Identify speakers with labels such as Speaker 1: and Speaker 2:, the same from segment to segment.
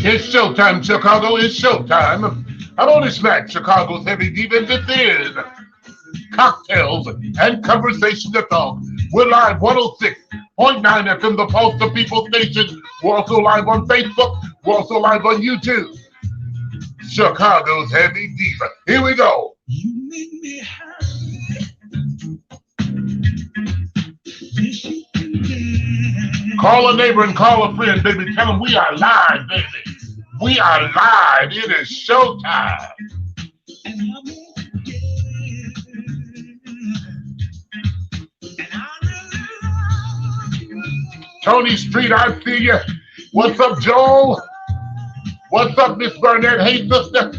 Speaker 1: It's showtime, Chicago. It's showtime. I'm Otis Mack, Chicago's heavy diva, and this is Cocktails and Conversation to Talk. We're live 106.9 FM, the Pulse of People Station. We're also live on Facebook. We're also live on YouTube. Chicago's heavy diva. Here we go. You make me happy. Call a neighbor and call a friend, baby. Tell them we are live, baby. We are live. It is showtime. Tony Street, I see you. What's up, Joel? What's up, Miss Burnett? Hey, sister.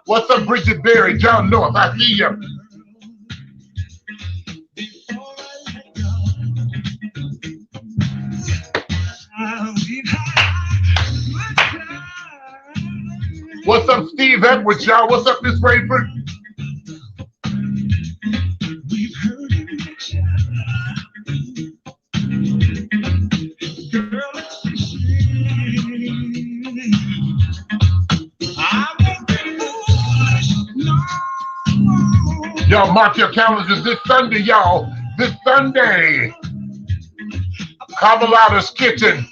Speaker 1: What's up, Bridget Berry? John North, I see you. What's up, Steve Edwards, y'all? What's up, Miss Rayford? Y'all mark your calendars this Sunday, y'all. This Sunday. Caballotta's Kitchen.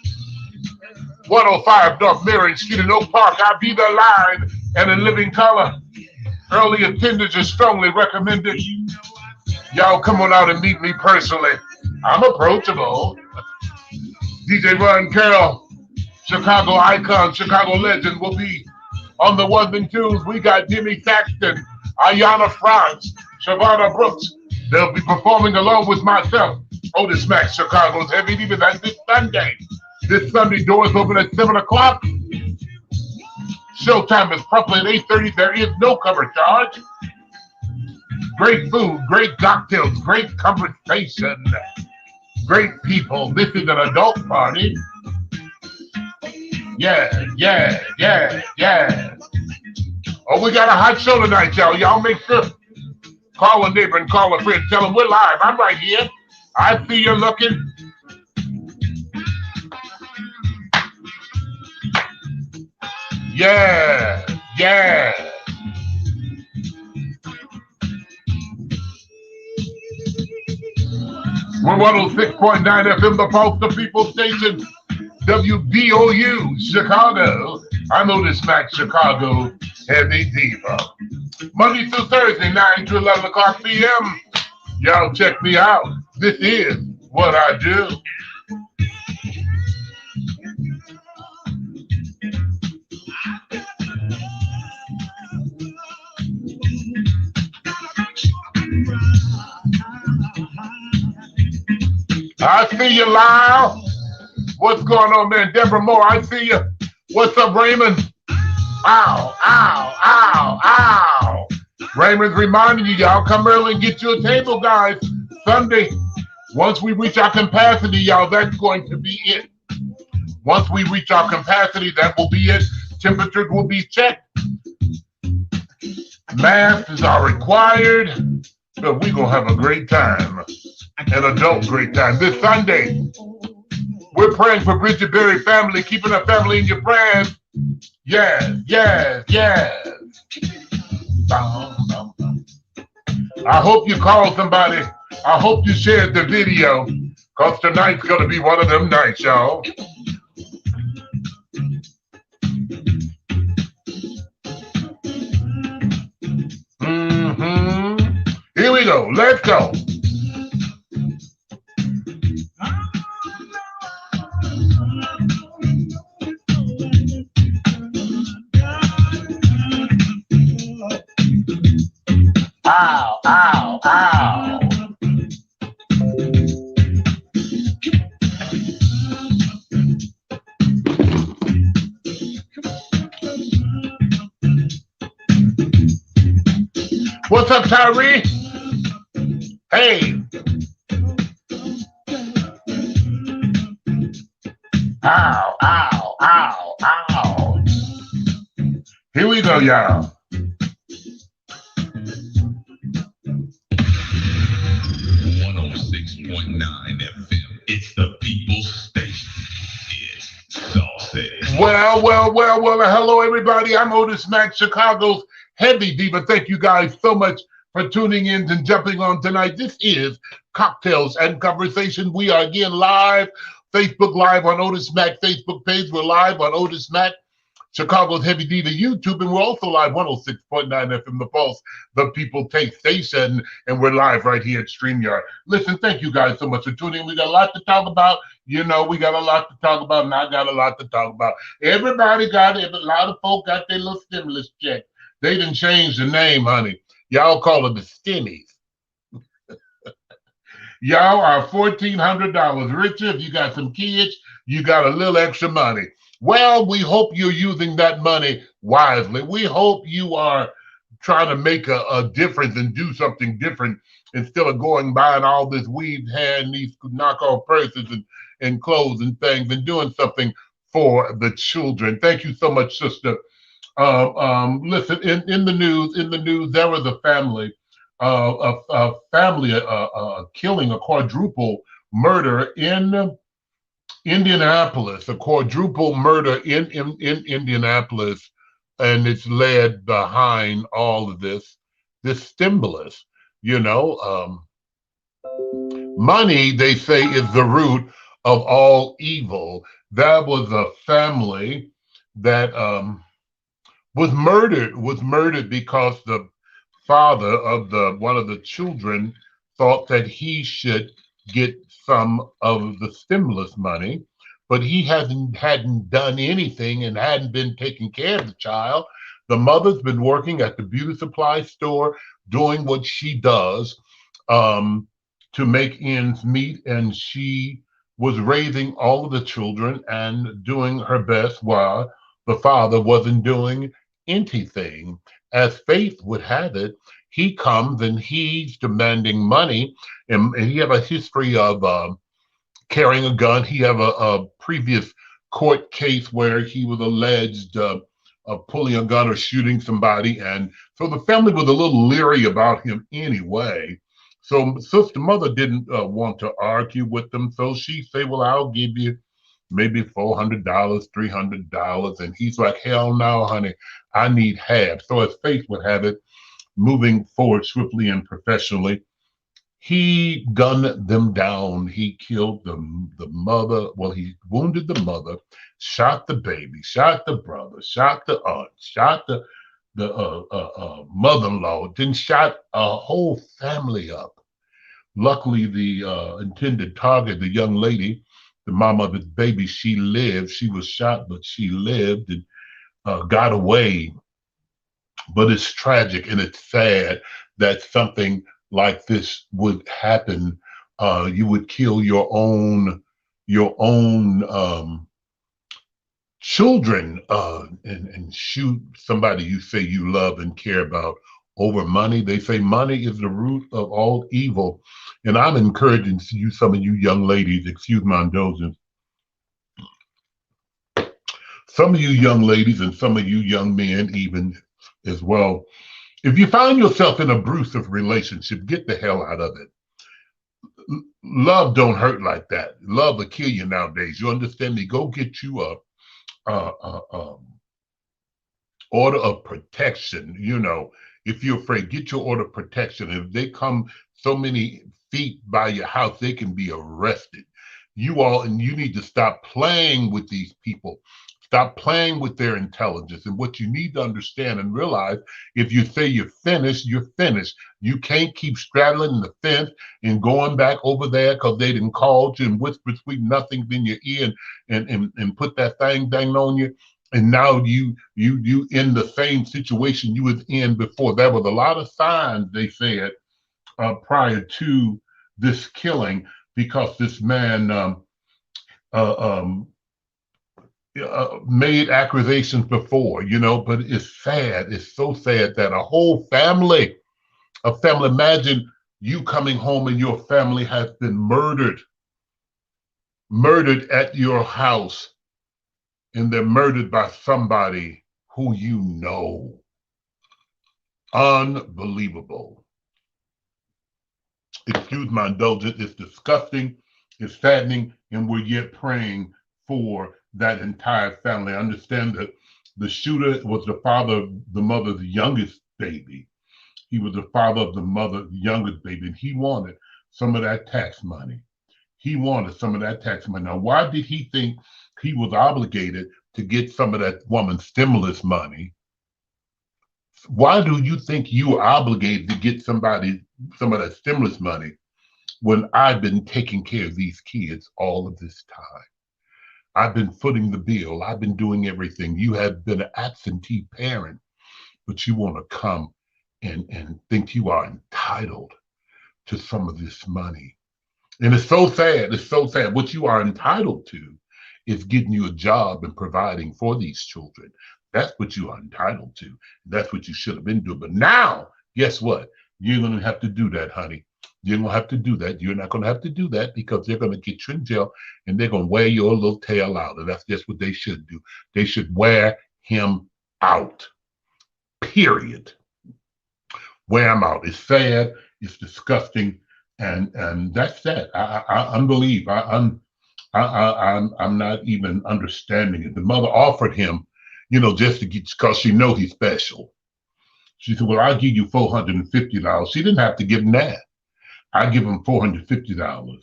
Speaker 1: 105 North Marion Street in Oak Park. I'll be there live and in living color. Early attendance is strongly recommended. Y'all come on out and meet me personally. I'm approachable. DJ Ron Carroll, Chicago icon, Chicago legend, will be on the ones and twos. We got Jimmy Saxton, Ayanna Franz, Shavonna Brooks. They'll be performing along with myself, Otis Mack, Chicago's heavy diva. That's this Sunday. This Sunday, doors open at 7 o'clock. Showtime is promptly at 8:30. There is no cover charge. Great food, great cocktails, great conversation, great people. This is an adult party. Yeah. Oh, we got a hot show tonight, y'all. Y'all make sure. Call a neighbor and call a friend. Tell them we're live. I'm right here. I see you looking. Yeah. We're 106.9 FM, the Pulse of People Station, WBOU, Chicago. I'm Otis Mack, Chicago heavy diva. Monday through Thursday, 9 to 11 o'clock p.m. Y'all check me out. This is what I do. I see you, Lyle. What's going on, man? Deborah Moore, I see you. What's up, Raymond? Ow. Raymond's reminding you, y'all, come early and get you a table, guys. Sunday. Once we reach our capacity, y'all, that's going to be it. Once we reach our capacity, that will be it. Temperatures will be checked. Masks are required. But we're going to have a great time. An adult great time. This Sunday, we're praying for Bridget Berry family, keeping her family in your prayers. Yes. I hope you called somebody. I hope you shared the video, because tonight's going to be one of them nights, y'all. Here we go. Let's go. Ow. What's up, Tyree? Hey. Ow. Here we go, y'all.
Speaker 2: 106.9 FM. It's the people's station. It's saucy.
Speaker 1: Hello, everybody. I'm Otis Mack, Chicago's heavy diva. Thank you guys so much for tuning in and jumping on tonight. This is Cocktails and Conversation. We are again live, Facebook Live on Otis Mack Facebook page. We're live on Otis Mack, Chicago's Heavy Diva YouTube, and we're also live 106.9 FM The Pulse, the People Take Station, and we're live right here at StreamYard. Listen, thank you guys so much for tuning in. We got a lot to talk about. You know, we got a lot to talk about, and I got a lot to talk about. Everybody got it. A lot of folk got their little stimulus check. They didn't change the name, honey. Y'all call it the stimmies. Y'all are $1,400 richer. If you got some kids, you got a little extra money. Well, we hope you're using that money wisely. We hope you are trying to make a difference and do something different instead of going buying all this weaved hair and these knockoff purses and clothes and things and doing something for the children. Thank you so much, sister. Listen, in the news, there was a family killing, a quadruple murder in Indianapolis, a quadruple murder in Indianapolis, and it's led behind all of this stimulus. You know, money, they say, is the root of all evil. That was a family that was murdered because the father of one of the children thought that he should get some of the stimulus money, but he hadn't done anything and hadn't been taking care of the child. The mother's been working at the beauty supply store, doing what she does to make ends meet, and she was raising all of the children and doing her best while the father wasn't doing anything. As fate would have it, he comes and he's demanding money, and he have a history of carrying a gun. He have a previous court case where he was alleged of pulling a gun or shooting somebody, and so the family was a little leery about him anyway. So sister mother didn't want to argue with them, so she said, "Well, I'll give you maybe $400, $300," and he's like, "Hell no, honey, I need half." So as fate would have it, moving forward swiftly and professionally, he gunned them down. He killed the mother. Well, he wounded the mother, shot the baby, shot the brother, shot the aunt, shot the mother-in-law, then shot a whole family up. Luckily, the intended target, the young lady, the mom of his baby, she lived. She was shot, but she lived and got away. But it's tragic and it's sad that something like this would happen. You would kill your own children and shoot somebody you say you love and care about over money. They say money is the root of all evil. And I'm encouraging you, some of you young ladies, excuse my indulgence, some of you young ladies and some of you young men even as well. If you find yourself in an abusive relationship, get the hell out of it. Love don't hurt like that. Love will kill you nowadays. You understand me? Go get you a order of protection. You know, if you're afraid, get your order of protection. If they come so many feet by your house, they can be arrested. You need to stop playing with these people. Stop playing with their intelligence. And what you need to understand and realize, if you say you're finished, you're finished. You can't keep straddling the fence and going back over there because they didn't call you and whisper sweet nothings in your ear and put that thing on you. And now you in the same situation you was in before. There was a lot of signs, they said, prior to this killing, because this man made accusations before, you know. But it's sad. It's so sad that a family, imagine you coming home and your family has been murdered at your house, and they're murdered by somebody who you know. Unbelievable. Excuse my indulgence. It's disgusting, it's saddening, and we're yet praying for that entire family. I understand that the shooter was the father of the mother's youngest baby. He was the father of the mother's youngest baby, and he wanted some of that tax money. He wanted some of that tax money. Now, why did he think he was obligated to get some of that woman's stimulus money? Why do you think you are obligated to get somebody some of that stimulus money when I've been taking care of these kids all of this time? I've been footing the bill. I've been doing everything. You have been an absentee parent, but you want to come and think you are entitled to some of this money. And it's so sad. It's so sad. What you are entitled to is getting you a job and providing for these children. That's what you are entitled to. That's what you should have been doing. But now, guess what? You're going to have to do that, honey. You're going to have to do that. You're not going to have to do that because they're going to get you in jail and they're going to wear your little tail out. And that's just what they should do. They should wear him out. Period. Wear him out. It's sad. It's disgusting. And that's that. I unbelieve. I'm not even understanding it. The mother offered him, just to get, because she know he's special. She said, "Well, I'll give you $450." She didn't have to give him that. I give him $450.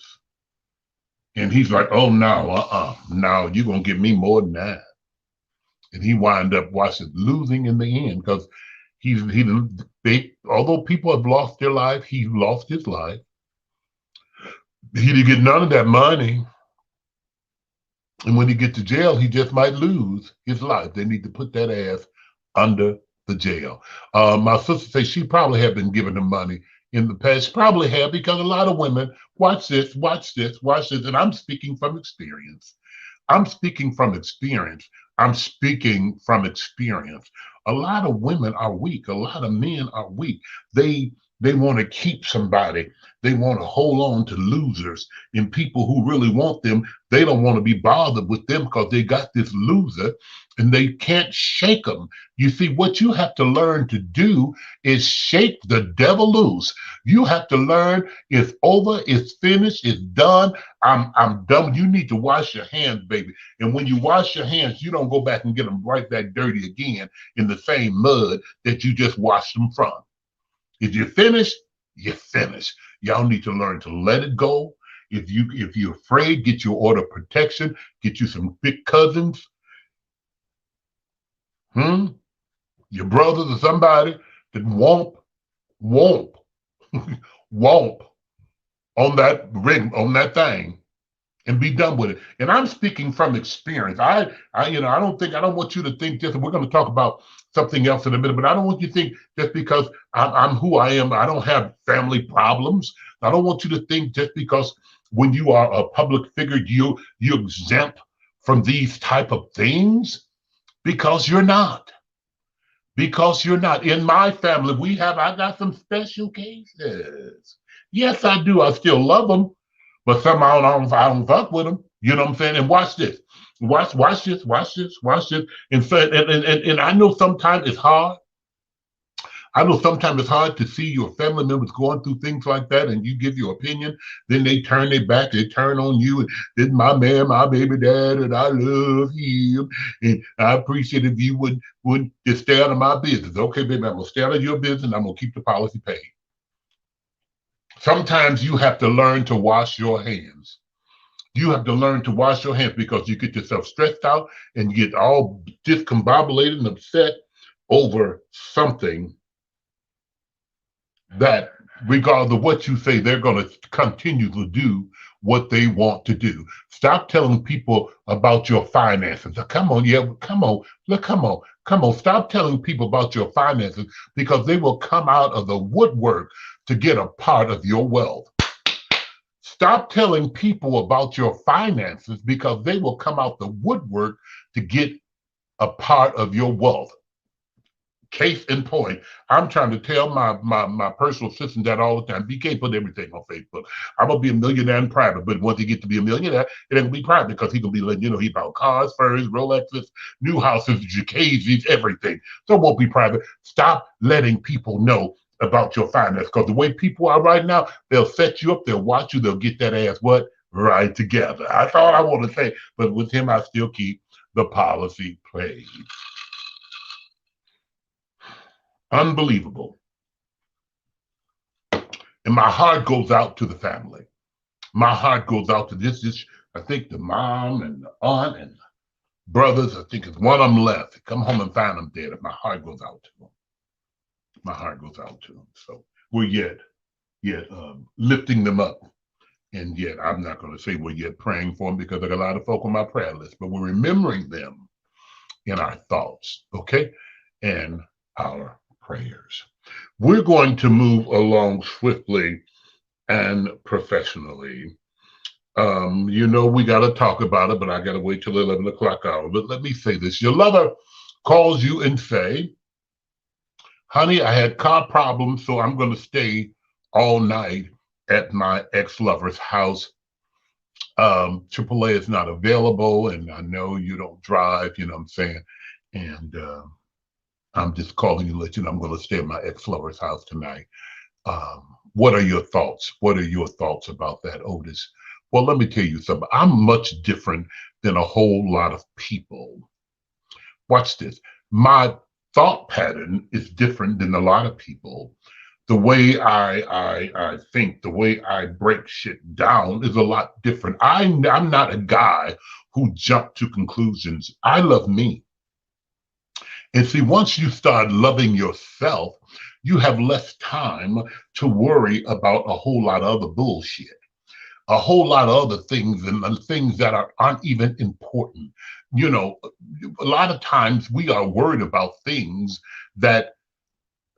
Speaker 1: And he's like, "Oh no, no, you're gonna give me more than that." And he wound up losing in the end because although people have lost their life, he lost his life. He didn't get none of that money. And when he gets to jail, he just might lose his life. They need to put that ass under the jail. My sister says she probably have been giving him money in the past. Probably have, because a lot of women, watch this, and I'm speaking from experience. I'm speaking from experience. A lot of women are weak. A lot of men are weak. They want to keep somebody. They want to hold on to losers and people who really want them. They don't want to be bothered with them because they got this loser and they can't shake them. You see, what you have to learn to do is shake the devil loose. You have to learn it's over, it's finished, it's done. I'm done. You need to wash your hands, baby. And when you wash your hands, you don't go back and get them right back dirty again in the same mud that you just washed them from. If you're finished, you're finished. Y'all need to learn to let it go. If you're afraid, get your order of protection. Get you some big cousins. Your brothers or somebody that womp on that ring, on that thing, and be done with it. And I'm speaking from experience. I don't want you to think just, we're going to talk about something else in a minute, but I don't want you to think just because I'm who I am, I don't have family problems. I don't want you to think just because when you are a public figure, you're exempt from these type of things, because you're not. Because you're not. In my family, I got some special cases. Yes, I do. I still love them. But somehow I don't fuck with them. You know what I'm saying? And watch this. Watch this. And so, and I know sometimes it's hard. I know sometimes it's hard to see your family members going through things like that, and you give your opinion, then they turn their back, they turn on you, and this is my man, my baby dad, and I love him, and I appreciate if you would just stay out of my business. Okay, baby, I'm gonna stay out of your business, and I'm gonna keep the policy paid. Sometimes you have to learn to wash your hands. You have to learn to wash your hands, because you get yourself stressed out and you get all discombobulated and upset over something that, regardless of what you say, they're going to continue to do what they want to do. Stop telling people about your finances. Come on. Stop telling people about your finances, because they will come out of the woodwork to get a part of your wealth. Stop telling people about your finances, because they will come out the woodwork to get a part of your wealth. Case in point, I'm trying to tell my personal assistant that all the time. You can't put everything on Facebook. I'm gonna be a millionaire in private, but once he gets to be a millionaire, it ain't gonna be private, because he's gonna be letting he bought cars, furs, Rolexes, new houses, Jacuzzi's, everything. So it won't be private. Stop letting people know about your finances, because the way people are right now, they'll set you up, they'll watch you, they'll get that ass what? right together. That's all I want to say. But with him, I still keep the policy played. Unbelievable. And my heart goes out to the family. My heart goes out to this. I think the mom and the aunt and the brothers, I think it's one of them left. Come home and find them dead. And my heart goes out to them. My heart goes out to them. So we're yet lifting them up. And yet, I'm not going to say we're yet praying for them because I got a lot of folk on my prayer list, but we're remembering them in our thoughts, okay? And our prayers. We're going to move along swiftly and professionally. We got to talk about it, but I got to wait till 11 o'clock hour. But let me say this. Your lover calls you and say, honey, I had car problems, so I'm going to stay all night at my ex-lover's house. AAA is not available, and I know you don't drive, you know what I'm saying? And I'm just calling you to let you know I'm going to stay at my ex-lover's house tonight. What are your thoughts? What are your thoughts about that, Otis? Well, let me tell you something. I'm much different than a whole lot of people. Watch this. My thought pattern is different than a lot of people. The way I think, the way I break shit down is a lot different. I'm not a guy who jumped to conclusions. I love me. And see, once you start loving yourself, you have less time to worry about a whole lot of other bullshit, a whole lot of other things and things that aren't even important. A lot of times we are worried about things that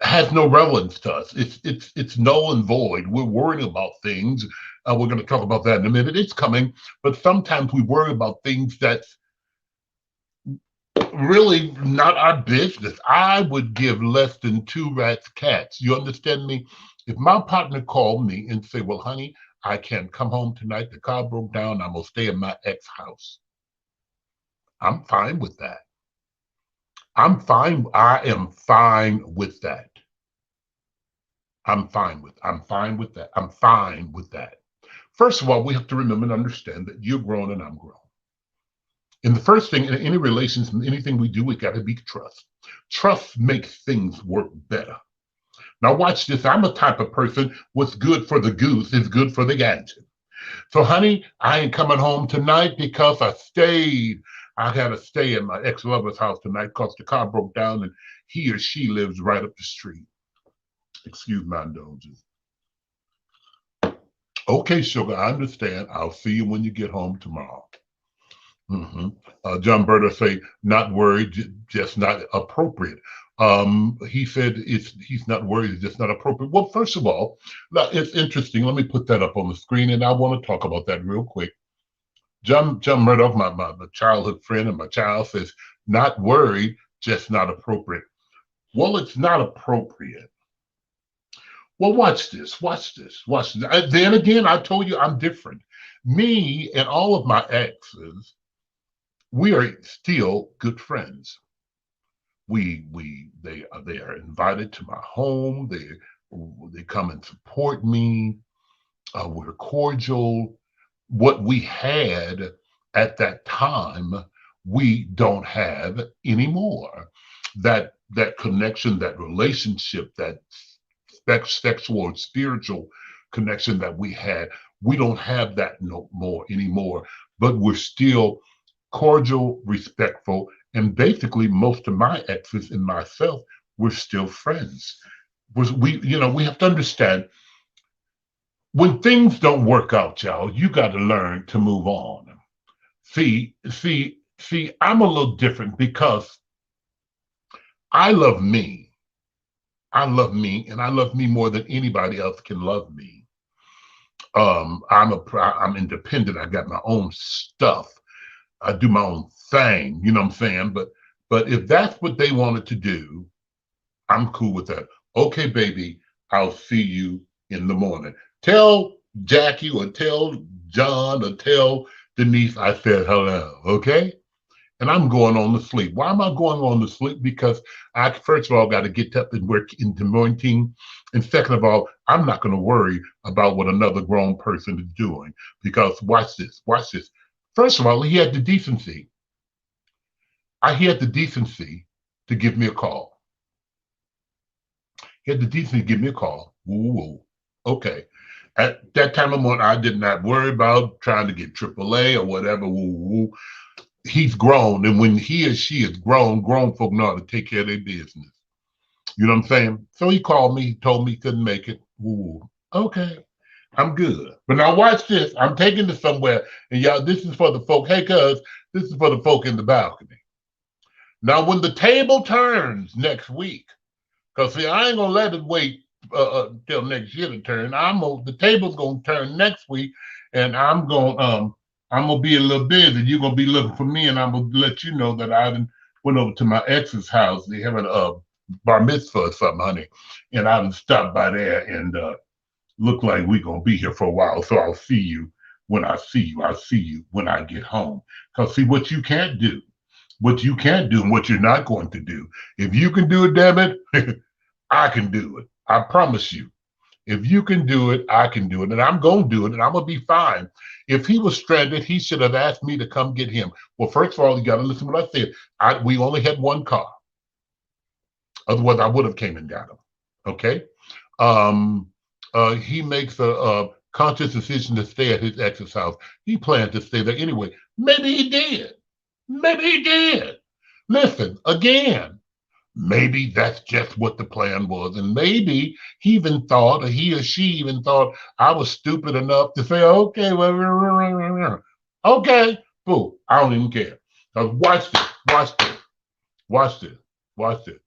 Speaker 1: has no relevance to us. It's null and void. We're worrying about things. We're going to talk about that in a minute. It's coming. But sometimes we worry about things that's really not our business. I would give less than two rats cats. You understand me? If my partner called me and say, well, honey, I can't come home tonight. The car broke down. I'm going to stay at my ex house. I'm fine with that. I'm fine. I am fine with that. I'm fine with that. I'm fine with that. First of all, we have to remember and understand that you're grown and I'm grown. And the first thing in any relations, anything we do, we got to be trust. Trust makes things work better. Now watch this. I'm a type of person, what's good for the goose is good for the gander. So honey, I ain't coming home tonight because I got to stay at my ex-lover's house tonight because the car broke down and he or she lives right up the street. Excuse my indulgence. Okay, sugar, I understand. I'll see you when you get home tomorrow. John Berta say, not worried, just not appropriate. He said he's not worried, it's just not appropriate. Well, first of all, it's interesting. Let me put that up on the screen, and I want to talk about that real quick. John Murdoch, my childhood friend and my child, says, not worried, just not appropriate. Well, it's not appropriate. Well, watch this. Then again, I told you I'm different. Me and all of my exes, we are still good friends. They are invited to my home. They come and support me. We're cordial. What we had at that time, we don't have anymore. That connection, that relationship, that sexual and spiritual connection that we had, we don't have that no more anymore. But we're still cordial, respectful, and basically most of my exes and myself, we're still friends. We have to understand, when things don't work out, y'all, you got to learn to move on. See, I'm a little different because I love me. I love me, and I love me more than anybody else can love me. I'm independent. I got my own stuff. I do my own thing. You know what I'm saying? But if that's what they wanted to do, I'm cool with that. Okay, baby, I'll see you in the morning. Tell Jackie or tell John or tell Denise I said hello, okay? and I'm going on to sleep. Why am I going on to sleep? Because I, first of all, got to get up and work in the morning. And second of all, I'm not going to worry about what another grown person is doing. Because watch this, watch this. First of all, he had the decency. He had the decency to give me a call. He had the decency to give me a call. Woo, woo. Okay. At that time of morning, I did not worry about trying to get AAA or whatever. Woo, woo. He's grown, and when he or she is grown, grown folk know how to take care of their business. You know what I'm saying? So he called me, told me he couldn't make it. Ooh, okay, I'm good. But now watch this. I'm taking this somewhere, and y'all, this is for the folk. Hey, cuz, this is for the folk in the balcony. Now, when the table turns next week, because see, I ain't gonna let it wait till next year to turn. The table's gonna turn next week, and I'm gonna be a little busy. You're gonna be looking for me, and I'm gonna let you know that I went over to my ex's house. They having a bar mitzvah or something, honey, and I done stopped by there and look like we gonna be here for a while. So I'll see you when I see you. I'll see you when I get home. Cause see what you can't do, and what you're not going to do. If you can do it, damn it, I can do it. I promise you. If you can do it, I can do it, and I'm going to do it, and I'm going to be fine. If he was stranded, he should have asked me to come get him. Well, first of all, you got to listen to what I said. We only had one car. Otherwise, I would have came and got him. Okay. Um, he makes a conscious decision to stay at his ex's house. He planned to stay there anyway. Maybe he did. Maybe he did. Listen, again, maybe that's just what the plan was. And maybe he even thought, or he or she even thought, I was stupid enough to say, okay, well, okay, boo, I don't even care. Now watch this, watch this, watch this, watch this.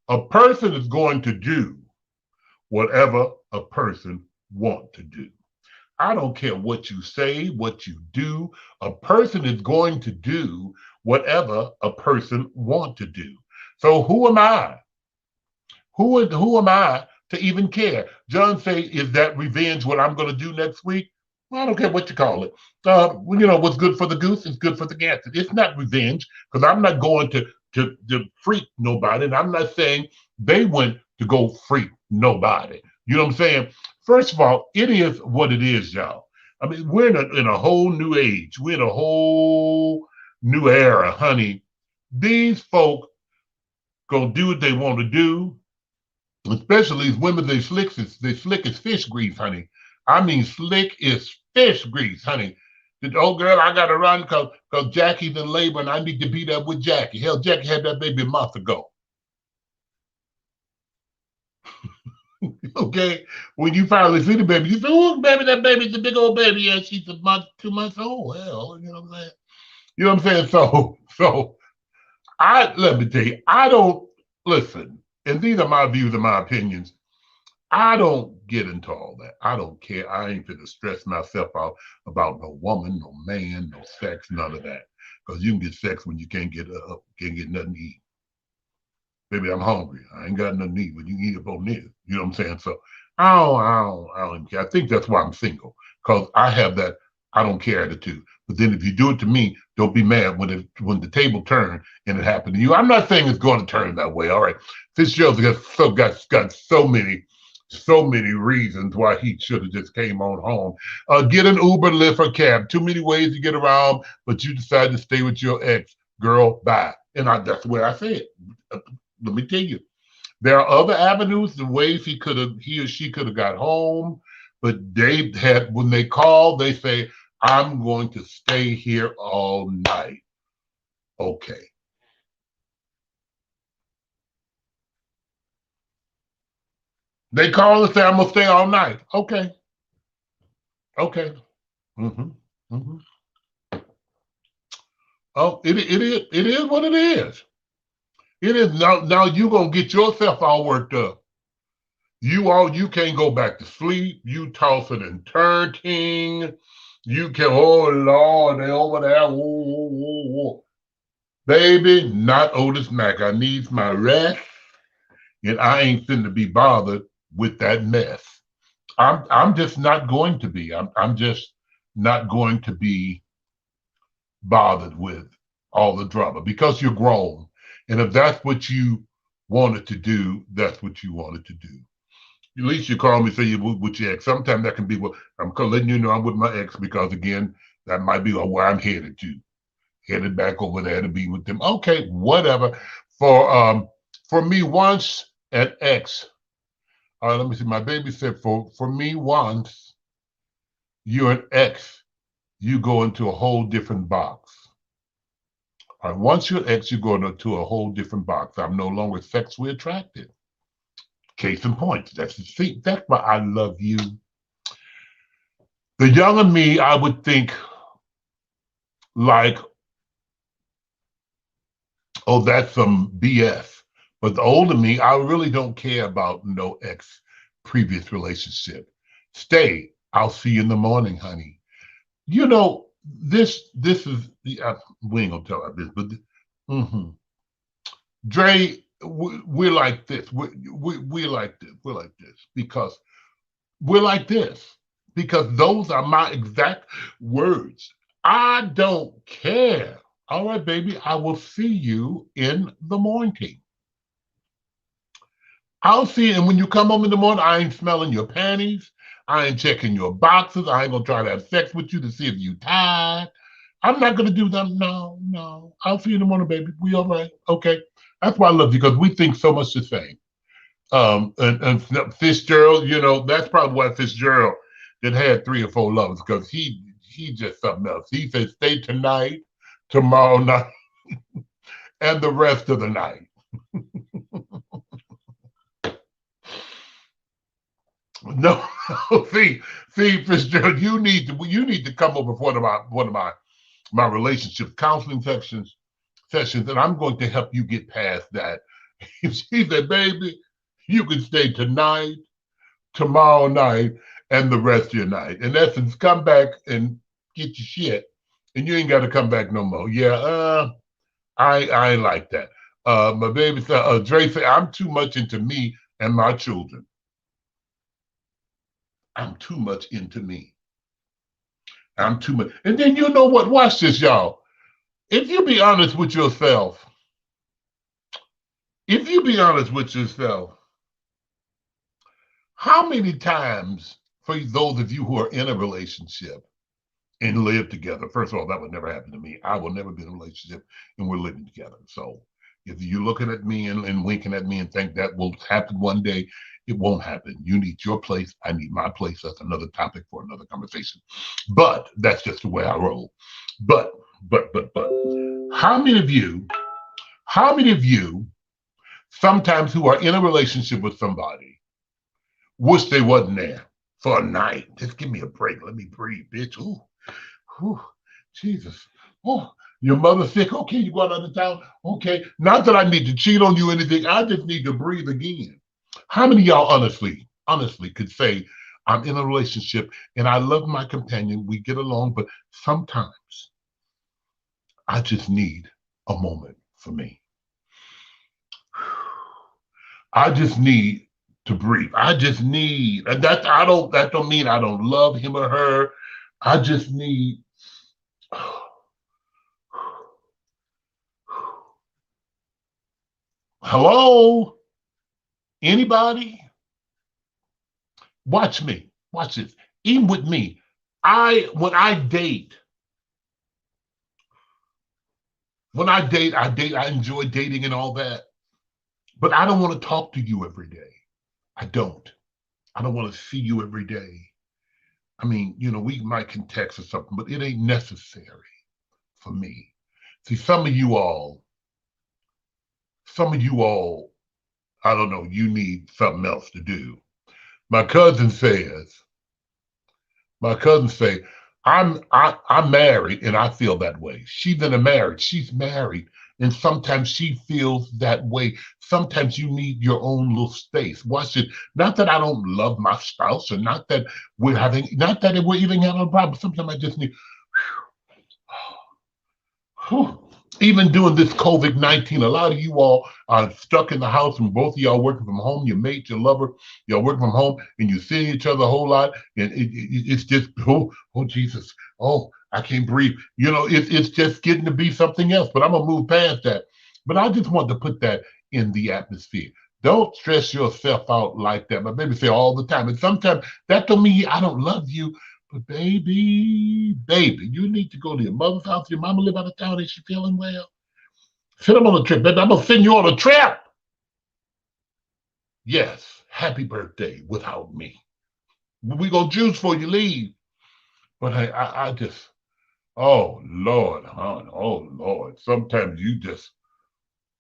Speaker 1: A person is going to do whatever a person wants to do. I don't care what you say, what you do. A person is going to do whatever a person wants to do. So who am I? Who am I to even care? John say, is that revenge what I'm going to do next week? Well, I don't care what you call it. What's good for the goose is good for the gander. It's not revenge because I'm not going to freak nobody, and I'm not saying they went to go freak nobody. You know what I'm saying? First of all, it is what it is, y'all. I mean, we're in a whole new age. We're in a whole new era, honey. These folk gonna do what they want to do, especially these women. They slick as fish grease, honey. I mean, slick as fish grease, honey. Oh, girl, I gotta run because Jackie's in labor and I need to be there with Jackie. Hell, Jackie had that baby a month ago. Okay, when you finally see the baby, you say, "Oh, baby, that baby's a big old baby." Yeah, she's a month, 2 months old. Hell, you know what I'm saying? You know what I'm saying? So let me tell you, I don't listen, and these are my views and my opinions. I don't get into all that. I don't care. I ain't gonna stress myself out about no woman, no man, no sex, none of that. Because you can get sex when you can't get nothing to eat. Baby, I'm hungry. I ain't got nothing to eat, but you can eat up on this. You know what I'm saying? So I don't even care. I think that's why I'm single. Because I have that I don't care attitude. But then if you do it to me, don't be mad when the table turned and it happened to you. I'm not saying it's going to turn that way. All right. Fitzgerald's got so many reasons why he should have just came on home. Get an Uber, Lyft, or cab. Too many ways to get around, but you decide to stay with your ex. Girl, bye. And that's the way I say it. Let me tell you, there are other avenues, the ways he or she could have got home, but when they call, they say, I'm going to stay here all night. Okay. They call and say, I'm gonna stay all night. Okay. Okay. Mm-hmm. Mm-hmm. Oh, it is what it is. It is now you gonna get yourself all worked up. You can't go back to sleep. You tossing and turning. You can, oh Lord, they over there. Whoa, whoa, whoa, whoa. Baby, not Otis Mack. I needs my rest, and I ain't finna be bothered with that mess. I'm just not going to be. I'm just not going to be bothered with all the drama, because you're grown. And if that's what you wanted to do, that's what you wanted to do. At least you call me, say you with your ex. Sometimes that can be what I'm letting you know I'm with my ex, because again, that might be where I'm headed to. Headed back over there to be with them. Okay, whatever. For me, once an ex, let me see, my baby said for me, once you're an ex, you go into a whole different box. All right, once you're an ex, you go into a whole different box. I'm no longer sexually attracted. Case in point. That's why I love you. The younger me, I would think like, oh, that's some BS. But the older me, I really don't care about no ex previous relationship. Stay. I'll see you in the morning, honey. You know, this is we ain't gonna tell our business, but Dre, we're like this. We're like this. We're like this because we're like this because those are my exact words. I don't care. All right, baby, I will see you in the morning. I'll see you. And when you come home in the morning, I ain't smelling your panties. I ain't checking your boxes. I ain't gonna try to have sex with you to see if you tired. I'm not gonna do that. No, no. I'll see you in the morning, baby. We all right? Okay. That's why I love you, because we think so much the same. And Fitzgerald, you know, that's probably why Fitzgerald that had 3 or 4 lovers, because he just something else. He said, stay tonight, tomorrow night, and the rest of the night. No, see, Fitzgerald, you need to come over for one of my relationship counseling sessions, and I'm going to help you get past that. He said, baby, you can stay tonight, tomorrow night, and the rest of your night. In essence, come back and get your shit, and you ain't got to come back no more. Yeah, I ain't like that. My baby said, Dre said, I'm too much into me and my children. I'm too much into me. I'm too much. And then you know what? Watch this, y'all. If you be honest with yourself, how many times, for those of you who are in a relationship and live together, first of all, that would never happen to me. I will never be in a relationship and we're living together. So if you're looking at me and winking at me and think that will happen one day, it won't happen. You need your place. I need my place. That's another topic for another conversation. But that's just the way I roll. But, how many of you sometimes who are in a relationship with somebody wish they wasn't there for a night? Just give me a break. Let me breathe, bitch. Ooh, Jesus. Oh, your mother's sick. Okay, you going out of town. Okay, not that I need to cheat on you or anything. I just need to breathe again. How many of y'all honestly could say, I'm in a relationship and I love my companion, we get along, but sometimes I just need a moment for me. I just need to breathe. I just need, and that don't mean I don't love him or her. I just need hello? Anybody? Watch me. Watch this. Even with me, when I date, I enjoy dating and all that. But I don't want to talk to you every day. I don't. I don't want to see you every day. I mean, you know, we might can text or something, but it ain't necessary for me. See, some of you all, I don't know, you need something else to do. My cousin say, I'm married and I feel that way. She's in a marriage, she's married, and sometimes she feels that way. Sometimes you need your own little space. Watch it. Not that I don't love my spouse, or not that we're even having a problem. Sometimes I just need even during this COVID-19, a lot of you all are stuck in the house and both of y'all working from home, your mate, your lover, y'all working from home and you see each other a whole lot. And it's just, oh, Jesus. Oh, I can't breathe. You know, it's just getting to be something else, but I'm going to move past that. But I just want to put that in the atmosphere. Don't stress yourself out like that. My baby say all the time. And sometimes that don't mean I don't love you. But baby, you need to go to your mother's house. Your mama live out of town. Is she feeling well? Send them on a trip. Baby, I'm going to send you on a trip. Yes, happy birthday without me. We going to juice before you leave. But I just, oh, Lord, hon, oh, Lord. Sometimes you just,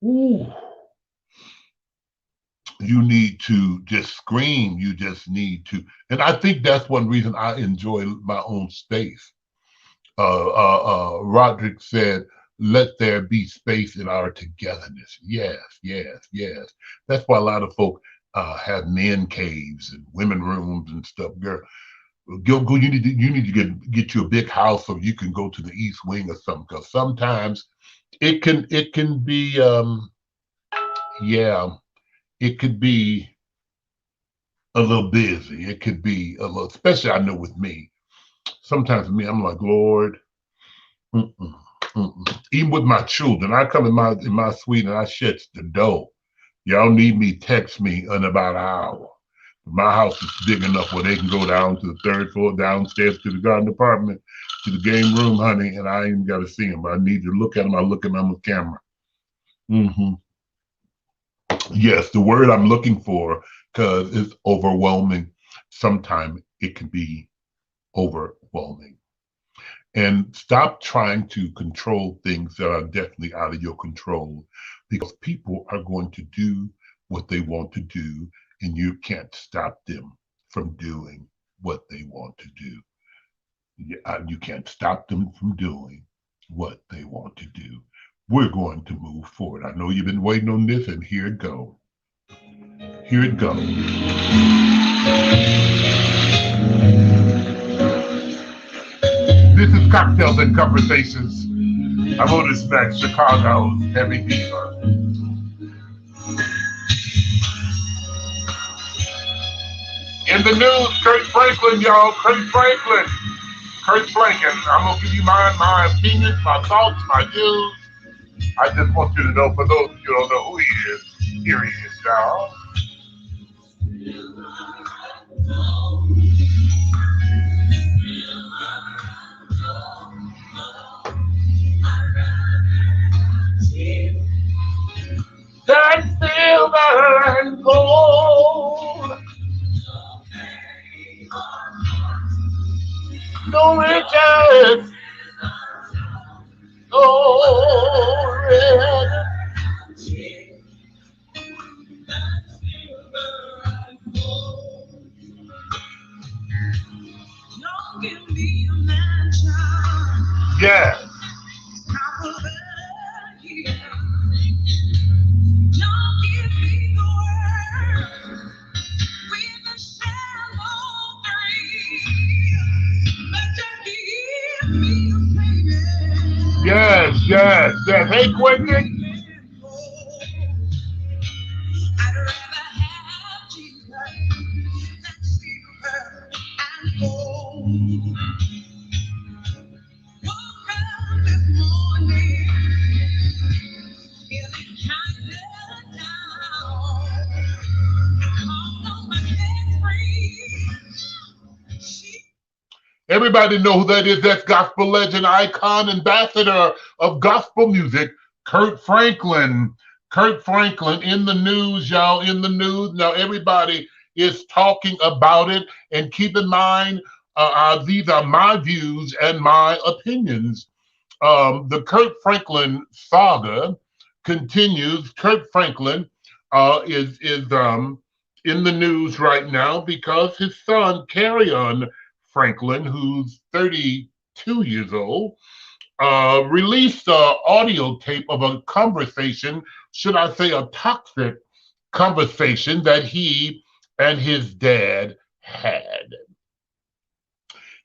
Speaker 1: ooh, you need to just scream. You just need to. And I think that's one reason I enjoy my own space. Roderick said, let there be space in our togetherness. Yes, yes, yes. That's why a lot of folk have men caves and women rooms and stuff. Girl, go. You need to get you a big house so you can go to the East Wing or something. Because sometimes it can be yeah, it could be a little busy. It could be a little, especially I know with me. Sometimes with me, I'm like, Lord, mm-mm, mm-mm. Even with my children, I come in my suite and I shut the door. Y'all need me, text me in about an hour. My house is big enough where they can go down to the third floor, downstairs to the garden department, to the game room, honey, and I ain't even got to see them. I need to look at them. I look at them on the camera. Mm-hmm. Yes, the word I'm looking for, because it's overwhelming. Sometimes it can be overwhelming. And stop trying to control things that are definitely out of your control, because people are going to do what they want to do, and you can't stop them from doing what they want to do. You can't stop them from doing what they want to do. We're going to move forward. I know you've been waiting on this, and here it goes. Here it goes. This is Cocktails and Conversations. I'm Otis Mack, Chicago's heavy diva. In the news, Kurt Franklin, y'all. Kurt Franklin. I'm gonna give you my opinions, my thoughts, my views. I just want you to know, for those of you who don't know who he is, here he is, y'all. That silver and gold, no riches, no red. Yes. Yes. Hey, Quentin. Everybody know who that is. That's gospel legend, icon, ambassador of gospel music, Kurt Franklin. Kurt Franklin in the news, y'all, in the news. Now everybody is talking about it. And keep in mind, these are my views and my opinions. The Kurt Franklin saga continues. Kurt Franklin is in the news right now because his son, Carrion Franklin, who's 32 years old, released an audio tape of a conversation, should I say a toxic conversation that he and his dad had.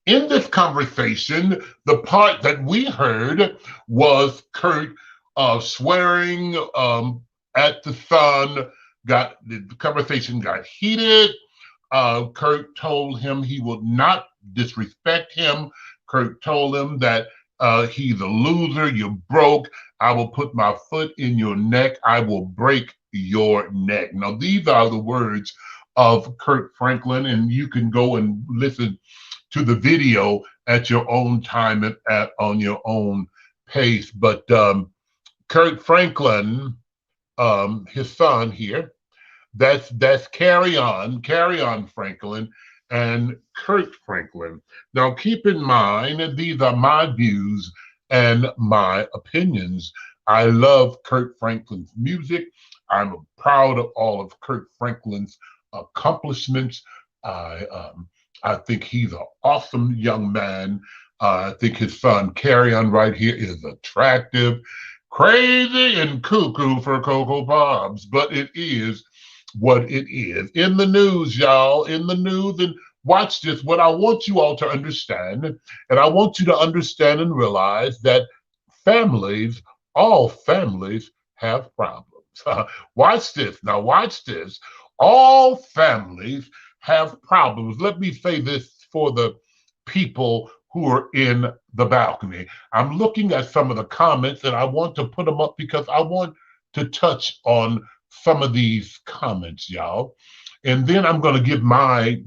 Speaker 1: In this conversation, the part that we heard was Kurt swearing at the son. The conversation got heated. Kurt told him he would not disrespect him Kurt told him that he's a loser, you're broke. I will put my foot in your neck. I will break your neck. Now, these are the words of Kurt Franklin, and you can go and listen to the video at your own time and on your own pace. But Kurt Franklin, his son here, that's Carry On Franklin and Kurt Franklin. Now keep in mind these are my views and my opinions. I love Kurt Franklin's music. I'm proud of all of Kurt Franklin's accomplishments. I think he's an awesome young man. I think his son Carry On right here is attractive, crazy and cuckoo for Cocoa Bobs, but it is what it is. In the news, y'all, in the news, and watch this. What I want you all to understand, and I want you to understand and realize that families, all families have problems. Watch this. Now, watch this. All families have problems. Let me say this for the people who are in the balcony. I'm looking at some of the comments and I want to put them up because I want to touch on some of these comments, y'all. And then I'm going to give my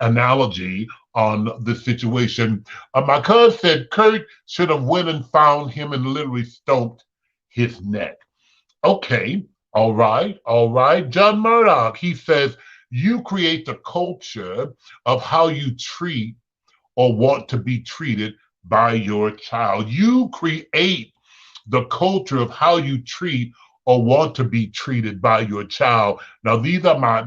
Speaker 1: analogy on the situation. My cousin said Kurt should have went and found him and literally stomped his neck. Okay, all right, all right. John Murdoch, he says, you create the culture of how you treat or want to be treated by your child. You create the culture of how you treat or want to be treated by your child. Now, these are my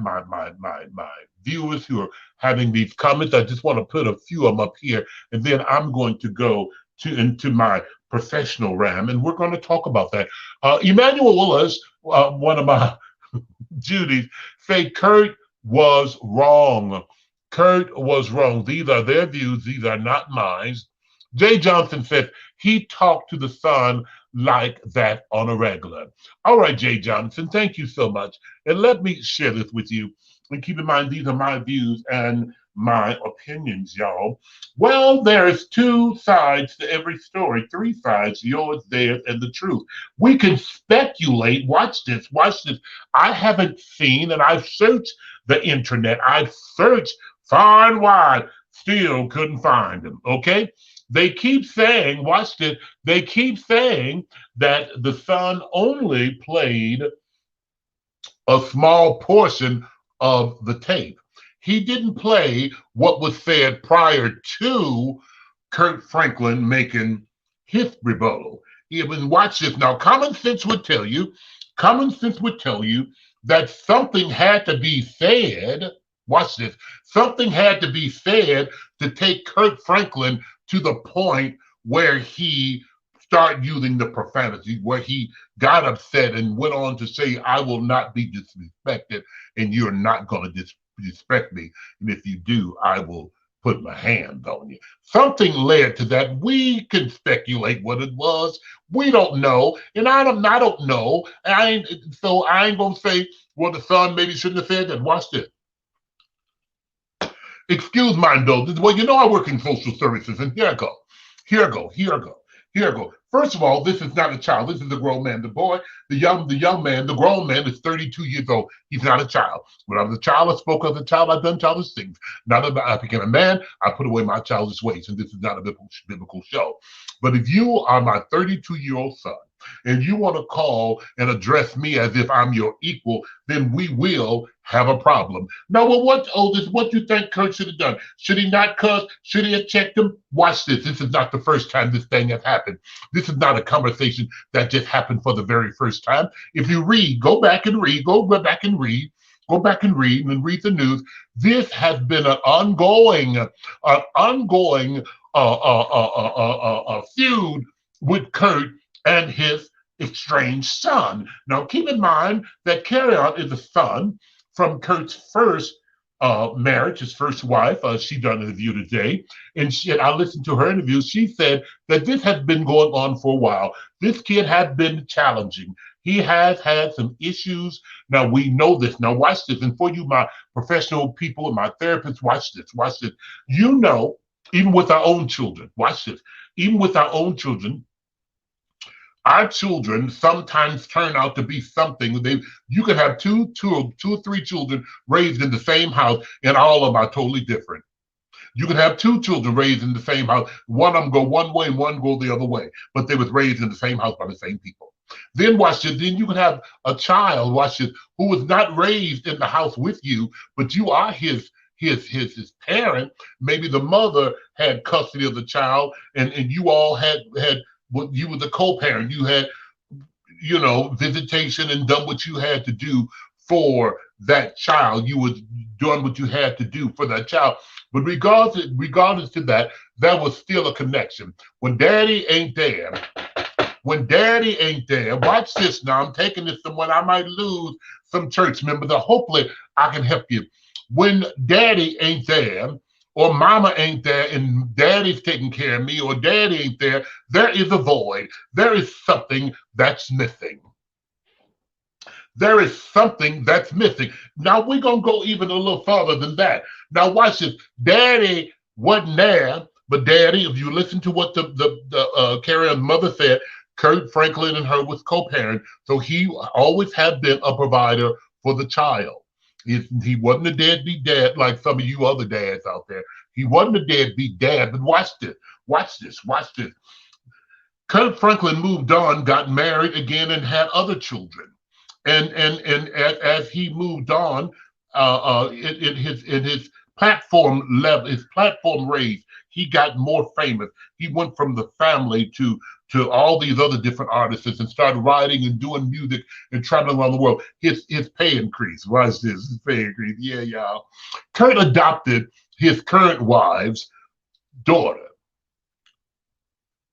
Speaker 1: viewers who are having these comments. I just want to put a few of them up here, and then I'm going to go into my professional realm, and we're going to talk about that. Emmanuel Willis, one of my Judy's, say Kurt was wrong. Kurt was wrong. These are their views. These are not mine. Jay Johnson says he talked to the son like that on a regular. All right, Jay Johnson, thank you so much. And let me share this with you. And keep in mind, these are my views and my opinions, y'all. Well, there's two sides to every story, three sides, yours, theirs, and the truth. We can speculate. Watch this, watch this. I haven't seen, and I've searched the internet. I've searched far and wide, still couldn't find them, okay? They keep saying, watch this, they keep saying that the son only played a small portion of the tape. He didn't play what was said prior to Kurt Franklin making his rebuttal. Even watch this now. Common sense would tell you that something had to be said. Watch this. Something had to be said to take Kurt Franklin to the point where he started using the profanity, where he got upset and went on to say, I will not be disrespected, and you're not going to disrespect me. And if you do, I will put my hands on you. Something led to that. We can speculate what it was. We don't know. And I don't know. So I ain't going to say, well, the son maybe shouldn't have said that. Watch this. Excuse my indulgence. Well, you know I work in social services, and here I go. First of all, this is not a child. This is a grown man. The boy, the young man, the grown man is 32 years old. He's not a child. When I was a child, I spoke as a child. I've done childish things. Now that I became a man, I put away my childish ways, and this is not a biblical show. But if you are my 32-year-old son, and you want to call and address me as if I'm your equal, then we will have a problem. Now, well, what do you think Kurt should have done? Should he not cuss? Should he have checked him? Watch this. This is not the first time this thing has happened. This is not a conversation that just happened for the very first time. If you read, go back and read and read the news. This has been an ongoing feud with Kurt and his estranged son. Now, keep in mind that Carry On is a son from Kurt's first marriage, his first wife. She done an interview today, and I listened to her interview. She said that this has been going on for a while. This kid has been challenging. He has had some issues. Now, we know this. Now, watch this. And for you, my professional people and my therapists, watch this. You know Even with our own children, watch this. Even with our children sometimes turn out to be something. You can have two or three children raised in the same house, and all of them are totally different. You can have two children raised in the same house. One of them go one way, one go the other way, but they was raised in the same house by the same people. Then watch this. Then you can have a child, watch this, who was not raised in the house with you, but you are his parent. Maybe the mother had custody of the child, and you all had what you were the co-parent. You had, visitation and done what you had to do for that child. You was doing what you had to do for that child. But regardless to that, there was still a connection. When daddy ain't there, watch this now. I'm taking this somewhere. I might lose some church members, or hopefully I can help you. When daddy ain't there, or mama ain't there, and daddy's taking care of me, or daddy ain't there, there is a void. There is something that's missing. There is something that's missing. Now we're going to go even a little further than that. Now watch this. Daddy wasn't there, but daddy, if you listen to what the Carrie-Ann's mother said, Kurt Franklin and her was co-parent, so he always had been a provider for the child. He wasn't a deadbeat dad like some of you other dads out there. He wasn't a deadbeat dad, but watch this. Kurt Franklin moved on, got married again, and had other children. And as he moved on, in his platform level, his platform raised, he got more famous. He went from the family to all these other different artists and started writing and doing music and traveling around the world. His pay increased. Watch this, his pay increased. Yeah, y'all. Kurt adopted his current wife's daughter.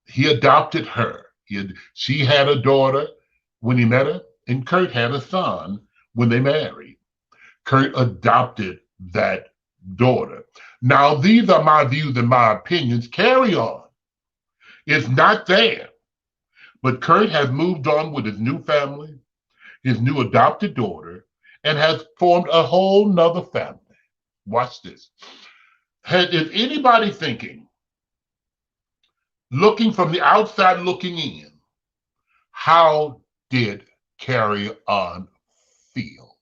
Speaker 1: He adopted her. She had a daughter when he met her, and Kurt had a son when they married. Kurt adopted that daughter. Now, these are my views and my opinions. Carry on. It's not there. But Kurt has moved on with his new family, his new adopted daughter, and has formed a whole nother family. Watch this. Is anybody thinking, looking from the outside looking in, how did Carry On feel?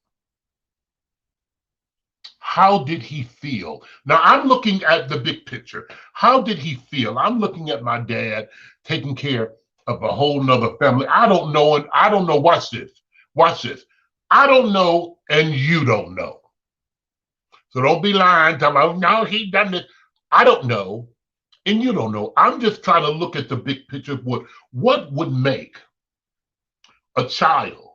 Speaker 1: How did he feel? Now I'm looking at the big picture. How did he feel? I'm looking at my dad taking care of a whole nother family. I don't know, and I don't know. Watch this. I don't know, and you don't know. So don't be lying, talking about, no, he done this. I don't know, and you don't know. I'm just trying to look at the big picture of what would make a child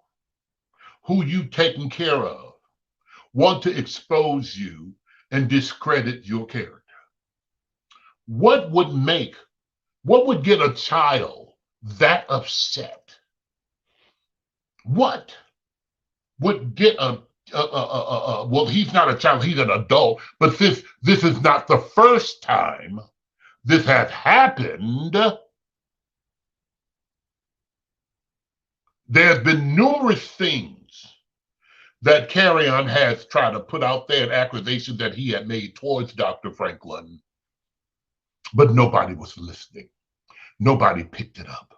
Speaker 1: who you've taken care of want to expose you and discredit your character. What would get a child that upset? What would get well, he's not a child, he's an adult, but this is not the first time this has happened. There's been numerous things that Carry On has tried to put out there, an accusation that he had made towards Dr. Franklin, but nobody was listening. Nobody picked it up.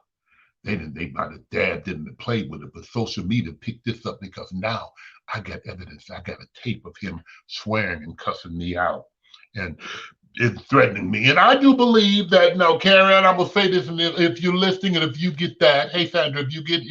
Speaker 1: Dad didn't play with it, but social media picked this up because now I got evidence. I got a tape of him swearing and cussing me out and threatening me. And I do believe that, no, Carry On, I'm gonna say this, and if you're listening and if you get that, hey Sandra, if you get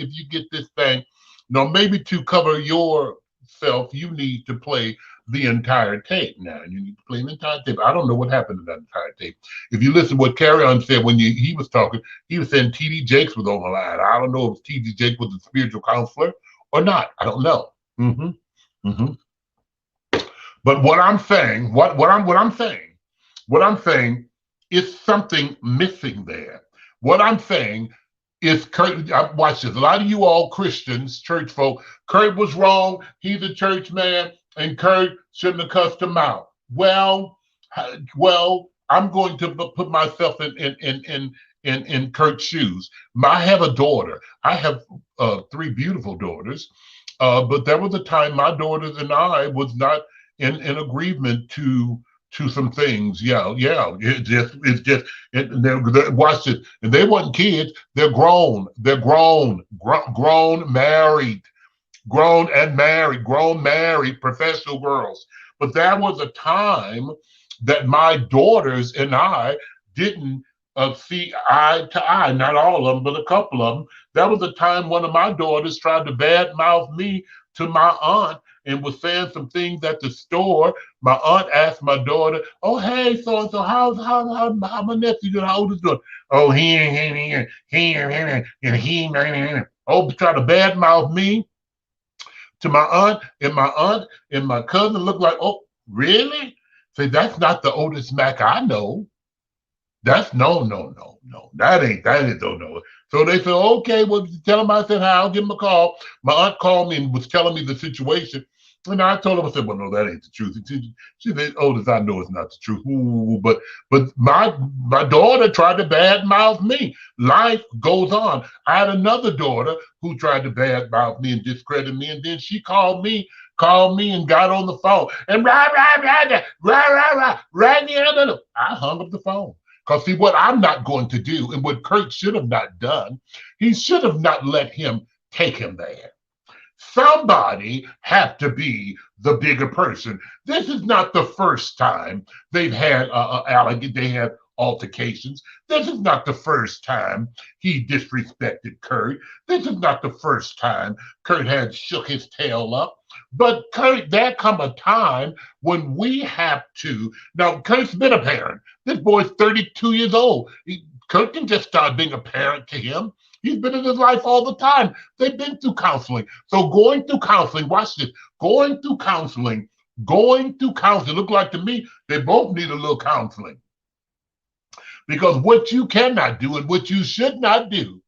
Speaker 1: this thing, maybe to cover yourself, you need to play the entire tape now. You need to play the entire tape. I don't know what happened to that entire tape. If you listen to what Carry On said when he was talking, he was saying T.D. Jakes was on the line. I don't know if T.D. Jakes was a spiritual counselor or not. I don't know. But what I'm saying, what I'm saying is something missing there. What I'm saying is Kurt, watch this. A lot of you all Christians, church folk, Kurt was wrong. He's a church man, and Kurt shouldn't have cussed him out. Well, I'm going to put myself in Kurt's shoes. I have a daughter. I have 3 beautiful daughters, but there was a time my daughters and I was not in agreement to to some things. Yeah, yeah. Watch it. And they wasn't kids. They're grown. They're grown, married professional girls. But that was a time that my daughters and I didn't see eye to eye. Not all of them, but a couple of them. That was the time one of my daughters tried to badmouth me to my aunt and was saying some things at the store. My aunt asked my daughter, "Oh, hey, so and so, how my nephew doing? How old is doing?" "Oh, oh, try to badmouth me to my aunt and my cousin looked like, "Oh, really?" Say, that's not the Otis Mack I know. That's no. That ain't no. So they said, okay, well, tell him I said hi, I'll give him a call. My aunt called me and was telling me the situation. And I told her, I said, well, no, that ain't the truth. She said, Otis, I know it's not the truth. Ooh, but my daughter tried to badmouth me. Life goes on. I had another daughter who tried to badmouth me and discredit me, and then she called me and got on the phone and I hung up the phone. Because see, what I'm not going to do, and what Kurt should have not done, he should have not let him take him there. Somebody had to be the bigger person. This is not the first time they've had they had altercations. This is not the first time he disrespected Kurt. This is not the first time Kurt had shook his tail up. But Kurt, there come a time when we have to. Now, Kurt's been a parent. This boy's 32 years old. Kurt can just start being a parent to him. He's been in his life all the time. They've been through counseling. So going through counseling, watch this, going through counseling, look like to me, they both need a little counseling. Because what you cannot do and what you should not do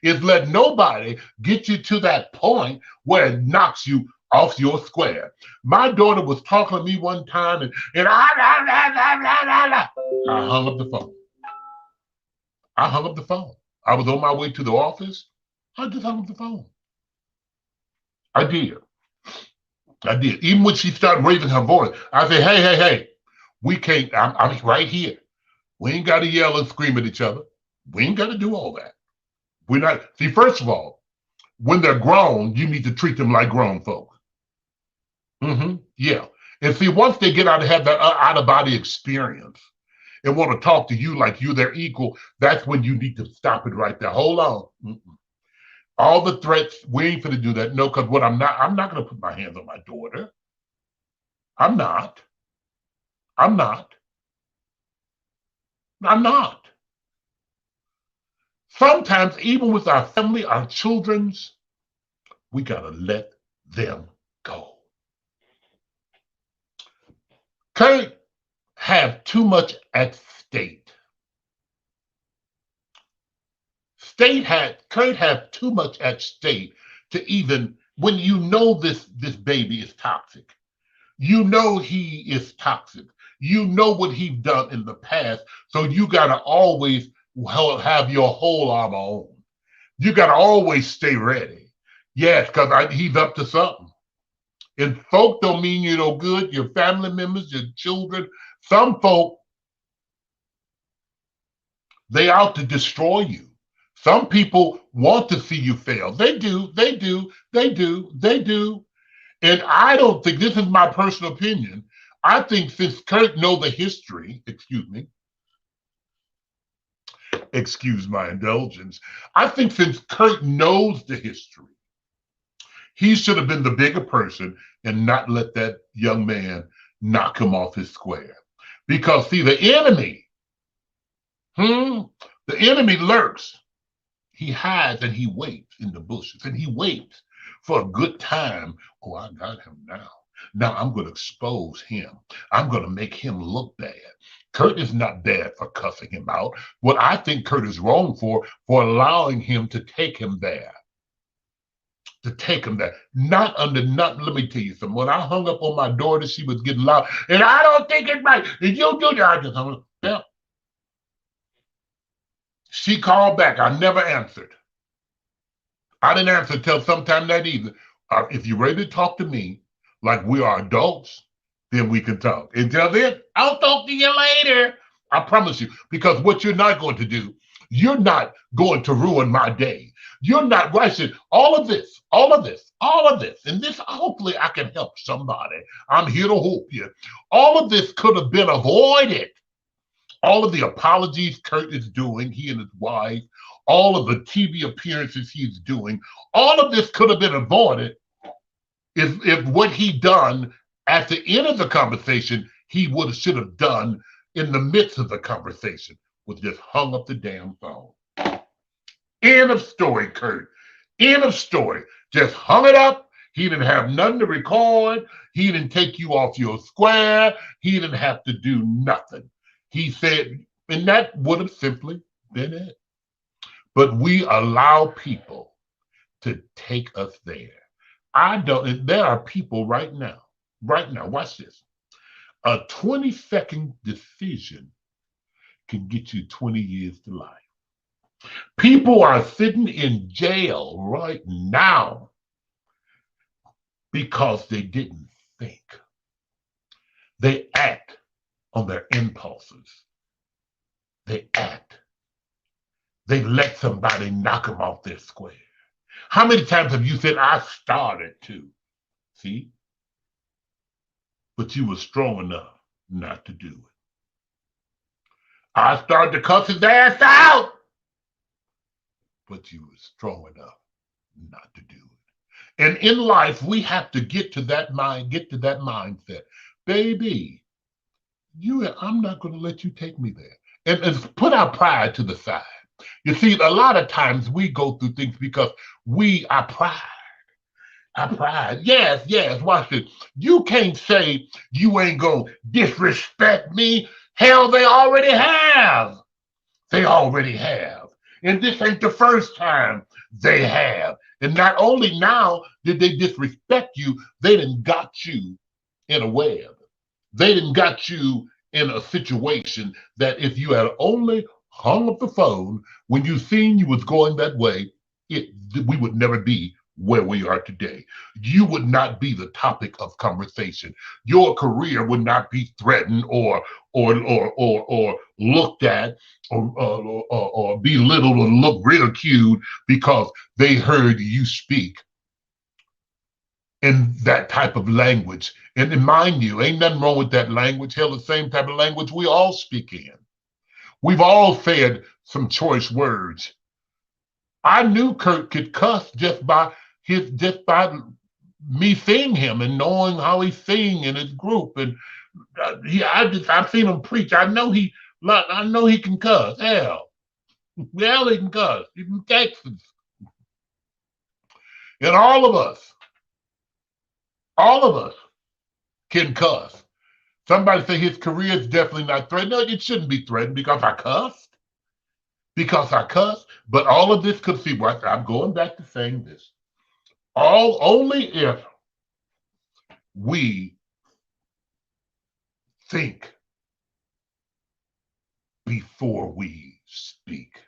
Speaker 1: is let nobody get you to that point where it knocks you off your square. My daughter was talking to me one time and I hung up the phone. I hung up the phone. I was on my way to the office. I just hung up the phone. I did. Even when she started raising her voice, I said, hey, we can't, I'm right here. We ain't got to yell and scream at each other. We ain't got to do all that. We're not, see, first of all, when they're grown, you need to treat them like grown folks. Yeah. And see, once they get out and have that out of body experience and want to talk to you like you're their equal, that's when you need to stop it right there. Hold on. All the threats, we ain't gonna do that. No, because I'm not gonna put my hands on my daughter. I'm not. Sometimes, even with our family, our children's, we gotta let them go. Kurt have too much at stake. Kurt have too much at stake to even, when you know this baby is toxic, you know he is toxic, you know what he's done in the past, so you gotta always have your whole armor on. You gotta always stay ready. Yes, because he's up to something. And folk don't mean you no good, your family members, your children. Some folk, they out to destroy you. Some people want to see you fail. They do. And I don't think, this is my personal opinion, I think since Kurt know the history, excuse my indulgence, I think since Kurt knows the history, he should have been the bigger person and not let that young man knock him off his square. Because see, the enemy lurks. He hides and he waits in the bushes and he waits for a good time. Oh, I got him now. Now I'm going to expose him. I'm going to make him look bad. Kurt is not bad for cussing him out. What I think Kurt is wrong for allowing him to take him there. Not, let me tell you something. When I hung up on my daughter, she was getting loud. And I don't think it's right. And you do that. I just hung up. Yeah. She called back. I never answered. I didn't answer until sometime that evening. If you're ready to talk to me like we are adults, then we can talk. Until then, I'll talk to you later. I promise you, because what you're not going to do, you're not going to ruin my day. You're not rushing all of this, and this, hopefully I can help somebody. I'm here to help you. All of this could have been avoided. All of the apologies Kurt is doing, he and his wife, all of the TV appearances he's doing, all of this could have been avoided if what he done at the end of the conversation, he should have done in the midst of the conversation, was just hung up the damn phone. End of story, Kurt. End of story. Just hung it up. He didn't have nothing to record. He didn't take you off your square. He didn't have to do nothing. He said, and that would have simply been it. But we allow people to take us there. There are people right now, watch this. A 20-second decision can get you 20 years to life. People are sitting in jail right now because they didn't think. They act on their impulses. They act. They let somebody knock them off their square. How many times have you said, I started to? See? But you were strong enough not to do it. I started to cuss his ass out. But you were strong enough not to do it. And in life, we have to get to that mindset. Baby, I'm not going to let you take me there. And put our pride to the side. You see, a lot of times we go through things because our pride. Yes, watch this. You can't say you ain't going to disrespect me. Hell, they already have. And this ain't the first time they have. And not only now did they disrespect you, they done got you in a web. They done got you in a situation that if you had only hung up the phone when you seen you was going that way, we would never be where we are today. You would not be the topic of conversation. Your career would not be threatened or looked at or belittled or look ridiculed because they heard you speak in that type of language. And mind you, ain't nothing wrong with that language. Hell, the same type of language we all speak in. We've all said some choice words. I knew Kurt could cuss just by me seeing him and knowing how he sing in his group. And I've seen him preach. I know he can cuss. Hell, he can cuss. He's from Texas. And all of us can cuss. Somebody say his career is definitely not threatened. No, it shouldn't be threatened because I cussed. But all of this could see what I'm going back to saying this. Only if we think before we speak.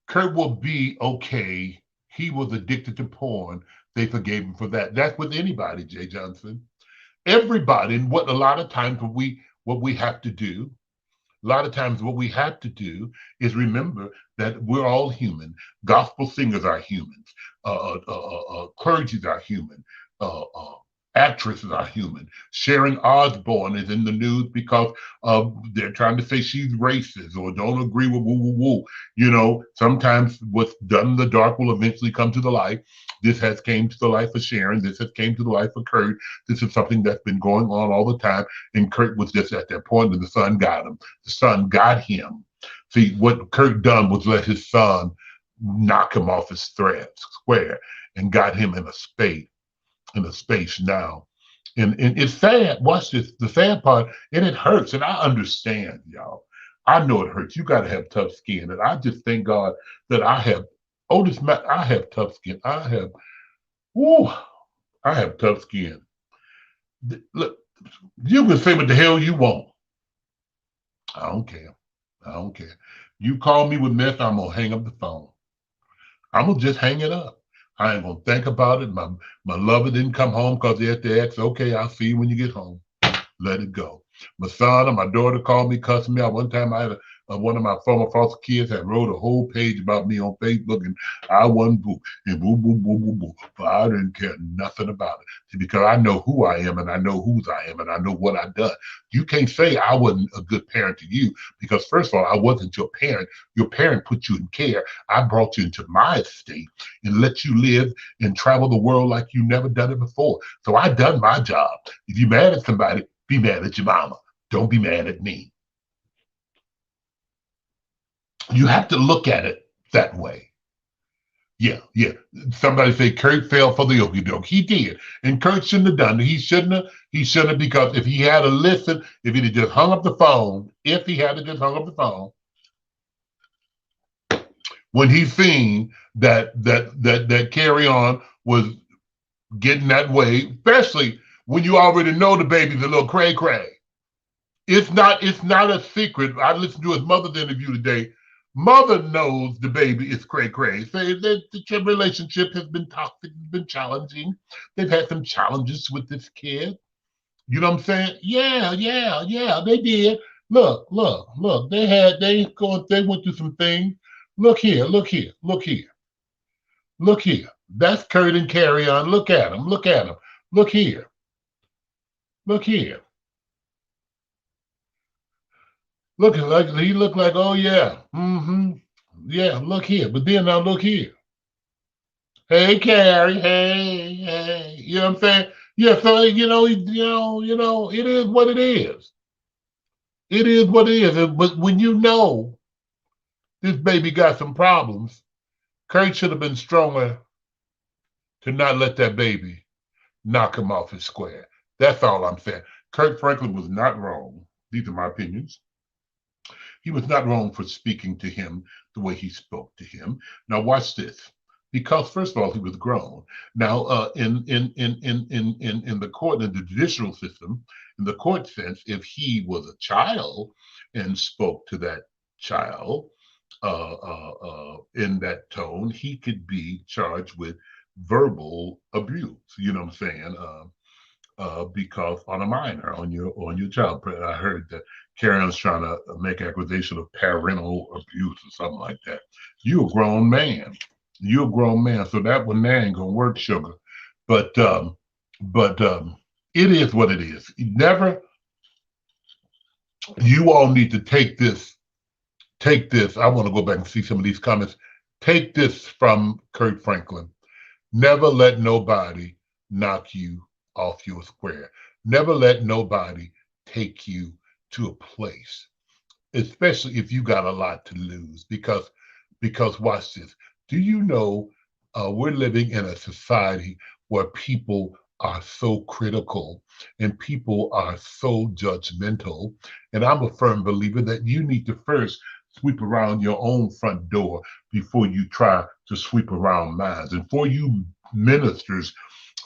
Speaker 1: Kurt will be okay. He was addicted to porn. They forgave him for that. That's with anybody, Jay Johnson. Everybody. And what a lot of times what we have to do is remember that we're all human. Gospel singers are humans. Clergies are human. Actresses are human. Sharon Osbourne is in the news because they're trying to say she's racist or don't agree with woo woo woo. You know, sometimes what's done in the dark will eventually come to the light. This has came to the life of Sharon. This has came to the life of Kurt. This is something that's been going on all the time. And Kurt was just at that point, and the son got him. The son got him. See, what Kurt done was let his son knock him off his square and got him in a space now. And it's sad. Watch this. The sad part, and it hurts. And I understand, y'all. I know it hurts. You got to have tough skin. And I just thank God that I have Otis Mack. I have tough skin. I have tough skin. Look, you can say what the hell you want. I don't care. You call me with mess, I'm going to hang up the phone. I'm going to just hang it up. I ain't gonna think about it. My lover didn't come home because they had to ask. Okay, I'll see you when you get home. Let it go. My son or my daughter called me, cussing me out. One time I had one of my former foster kids had wrote a whole page about me on Facebook, and I wasn't boo and boo boo boo boo boo. But I didn't care nothing about it. See, because I know who I am and I know whose I am and I know what I've done. You can't say I wasn't a good parent to you because first of all, I wasn't your parent. Your parent put you in care. I brought you into my estate and let you live and travel the world like you never done it before. So I done my job. If you mad at somebody, be mad at your mama. Don't be mad at me. You have to look at it that way. Yeah, yeah. Somebody say Kurt fell for the okie doke. He did. And Kurt shouldn't have done it. He shouldn't have. He shouldn't have because if he had to listen, if he'd have just hung up the phone, if he had to just hung up the phone, when he seen that Carry On was getting that way, especially when you already know the baby's a little cray cray. It's not a secret. I listened to his mother's interview today. Mother knows the baby is cray cray. Say that the relationship has been toxic, has been challenging. They've had some challenges with this kid. You know what I'm saying? Yeah, yeah, yeah. They did. Look, look, look. They went through some things. Look here, look here, look here, look here. That's Kurt and Carry On. Look at him. Look at him. Look here. Look here. Looking like he looked like, oh yeah, yeah. Look here, but then now look here. Hey, Carrie, hey, hey. You know what I'm saying? Yeah. So it is what it is. It is what it is. But when you know this baby got some problems, Kurt should have been stronger to not let that baby knock him off his square. That's all I'm saying. Kurt Franklin was not wrong. These are my opinions. He was not wrong for speaking to him the way he spoke to him. Now watch this. Because first of all, he was grown. Now, in the court, in the judicial system, in the court sense, if he was a child and spoke to that child in that tone, he could be charged with verbal abuse. You know what I'm saying? Because on a minor, on your child. I heard that Karen's trying to make accusation of parental abuse or something like that. You a grown man. You're a grown man, so that one there ain't gonna work, sugar. But it is what it is. Never. You all need to take this. Take this. I want to go back and see some of these comments. Take this from Kurt Franklin. Never let nobody knock you off your square. Never let nobody take you to a place, especially if you got a lot to lose. Because watch this. Do you know we're living in a society where people are so critical and people are so judgmental? And I'm a firm believer that you need to first sweep around your own front door before you try to sweep around mine. And for you ministers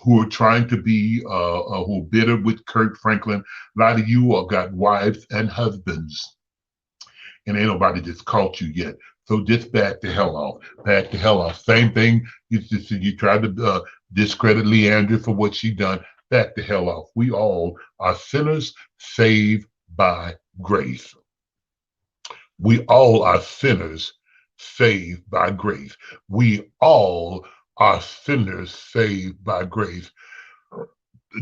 Speaker 1: who are trying to be who are bitter with Kurt Franklin, a lot of you have got wives and husbands, and ain't nobody just caught you yet. So just back the hell off. Back the hell off. Same thing. You tried to discredit Leandra for what she done. Back the hell off. We all are sinners saved by grace. We all are sinners saved by grace. We all are sinners saved by grace.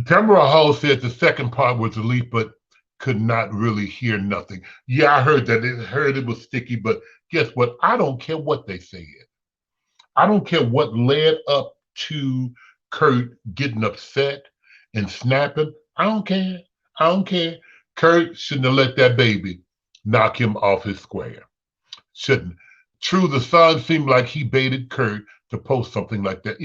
Speaker 1: Tamara Hall said the second part was a leap, but could not really hear nothing. Yeah, I heard that. Heard it was sticky, but guess what? I don't care what they said. I don't care what led up to Kurt getting upset and snapping. I don't care. I don't care. Kurt shouldn't have let that baby knock him off his square. Shouldn't. True, the Sun seemed like he baited Kurt to post something like that.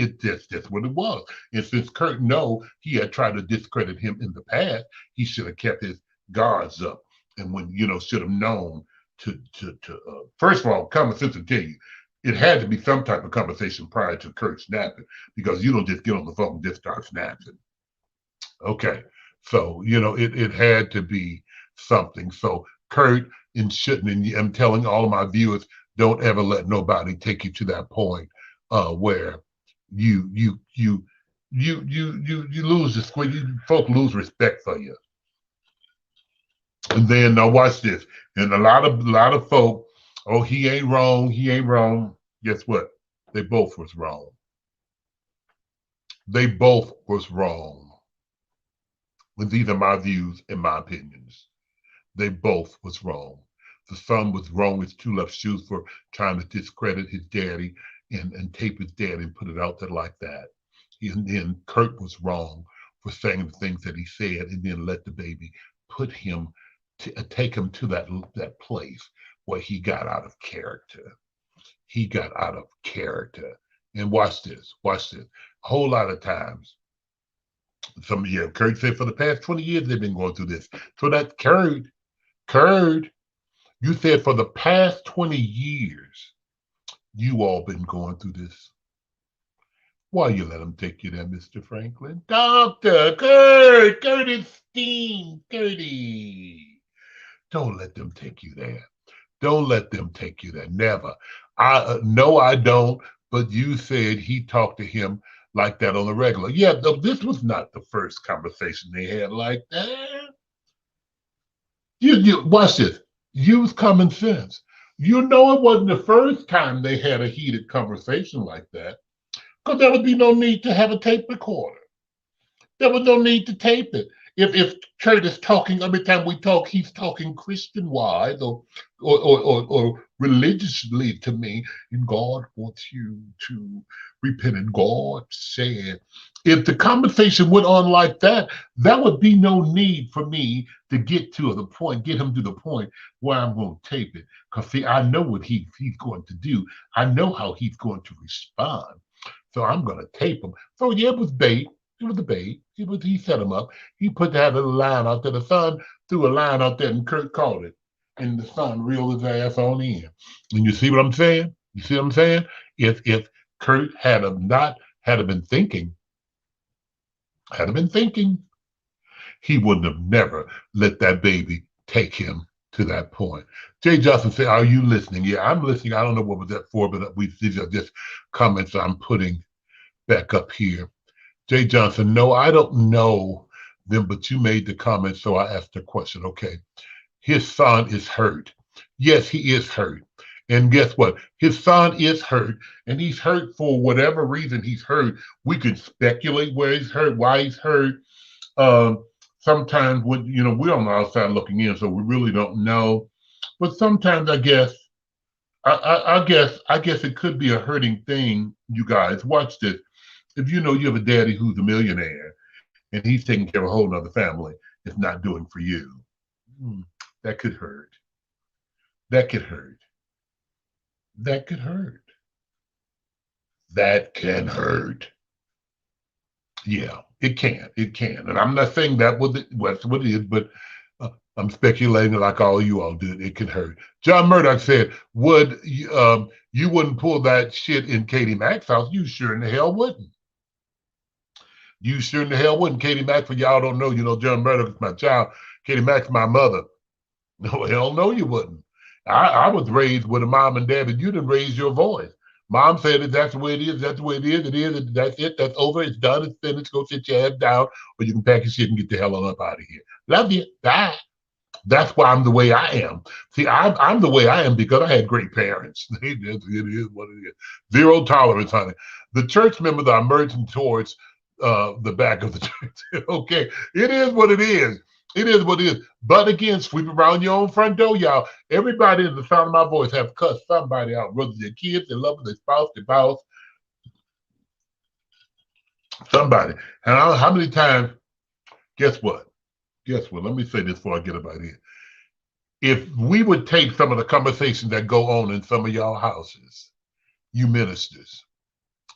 Speaker 1: That's what it was. And since Kurt know he had tried to discredit him in the past, he should have kept his guards up. And when should have known to first of all, common sense will tell you it had to be some type of conversation prior to Kurt snapping, because you don't just get on the phone and just start snapping. Okay, so it had to be something. So Kurt and shouldn't, and I'm telling all of my viewers, don't ever let nobody take you to that point where you you you you lose the squid. Folk lose respect for you. And then now watch this. And a lot of folk, oh, he ain't wrong, he ain't wrong. Guess what? They both was wrong. They both was wrong. And these are my views and my opinions. They both was wrong. The son was wrong with two left shoes for trying to discredit his daddy and tape his daddy and put it out there like that. And then Kurt was wrong for saying the things that he said and then let the baby put him take him to that place where he got out of character. He got out of character. And watch this, watch this. A whole lot of times, Kurt said for the past 20 years they've been going through this. So that Kurt, you said for the past 20 years, you all been going through this. Why you let him take you there, Mr. Franklin? Dr. Curtis Steen, Curdy. Don't let them take you there. Don't let them take you there. Never. No, I don't. But you said he talked to him like that on the regular. Yeah, this was not the first conversation they had like that. You watch this. Use common sense. You know it wasn't the first time they had a heated conversation like that, because there would be no need to have a tape recorder. There was no need to tape it. If Kurt is talking every time we talk, he's talking Christian wise or religiously to me, and God wants you to repent. And God said, if the conversation went on like that, there would be no need for me to get him to the point where I'm going to tape it. Because see, I know what he's going to do. I know how he's going to respond. So I'm going to tape him. So yeah, it was bait. It was a bait. He set him up. He put that little line out there. The son threw a line out there, and Kurt caught it. And the son reeled his ass on in. And you see what I'm saying? You see what I'm saying? If Kurt had been thinking, he wouldn't have never let that baby take him to that point. Jay Johnson said, "Are you listening?" Yeah, I'm listening. I don't know what was that for, but these are just comments I'm putting back up here. Jay Johnson, no, I don't know them, but you made the comment, so I asked the question. Okay. His son is hurt. Yes, he is hurt. And guess what? His son is hurt, and he's hurt for whatever reason he's hurt. We could speculate where he's hurt, why he's hurt. Sometimes we're on the outside looking in, so we really don't know. But sometimes I guess it could be a hurting thing, you guys. Watch this. If you know you have a daddy who's a millionaire and he's taking care of a whole nother family, it's not doing for you. That could hurt. That could hurt. That could hurt. That can hurt. Yeah, it can. It can. And I'm not saying that's what it is, but I'm speculating like all you all did. It can hurt. John Murdoch said, you wouldn't pull that shit in Katie Mack's house. You sure in the hell wouldn't. You sure in the hell wouldn't. Katie Mack, for y'all don't know, John Murdoch is my child. Katie Mack's my mother. No, hell no, you wouldn't. I was raised with a mom and dad, and you didn't raise your voice. Mom said that that's the way it is. That's the way it is. It is. That's it. That's over. It's done. It's finished. Go sit your ass down, or you can pack your shit and get the hell on up out of here. Love you. Bye. That's why I'm the way I am. See, I'm the way I am because I had great parents. It is what it is. Zero tolerance, honey. The church members are merging towards the back of the church. Okay, it is what it is. It is what it is. But again, sweep around your own front door, y'all. Everybody in the sound of my voice have cussed somebody out, whether their kids, their lovers, their spouse, their spouse, somebody. And how many times? Guess what? Guess what? Let me say this before I get up out here. If we would take some of the conversations that go on in some of y'all houses, you ministers,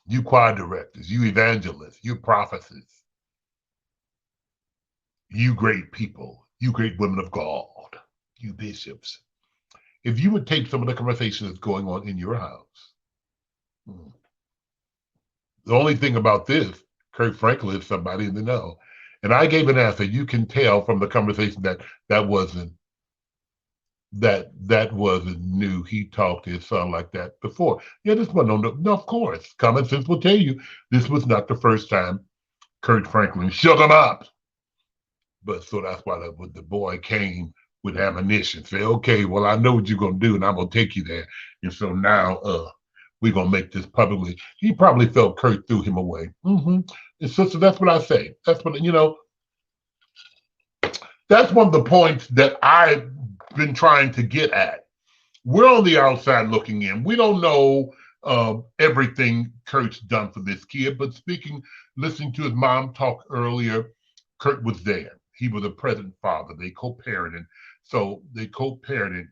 Speaker 1: you choir directors, you evangelists, you prophetess, you great people, you great women of God, you bishops, if you would take some of the conversations that's going on in your house, the only thing about this, Kirk Franklin is somebody in the know. And I gave an answer. You can tell from the conversation that that wasn't new. He talked to his son like that before. Yeah, this one, no, of course. Common sense will tell you this was not the first time Kurt Franklin shut him up. But so that's why the boy came with ammunition. Say, okay, well, I know what you're gonna do, and I'm gonna take you there. And so now, we're gonna make this publicly. He probably felt Kurt threw him away. And so that's what I say. That's what that's one of the points that I've been trying to get at. We're on the outside looking in. We don't know everything Kurt's done for this kid, but listening to his mom talk earlier, Kurt was there. He was a present father. They co-parented. So they co-parented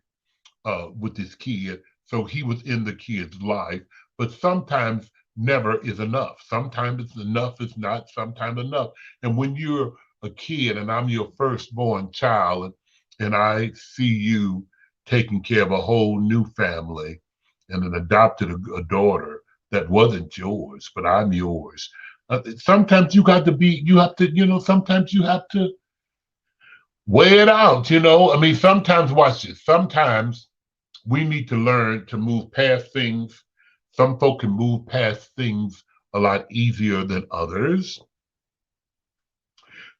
Speaker 1: with this kid. So he was in the kid's life. But sometimes never is enough. Sometimes it's enough, it's not sometimes enough. And when you're a kid and I'm your firstborn child, and I see you taking care of a whole new family and then adopted a daughter that wasn't yours, but I'm yours. Sometimes you have to, sometimes you have to weigh it out, I mean, sometimes, watch this. Sometimes we need to learn to move past things. Some folk can move past things a lot easier than others.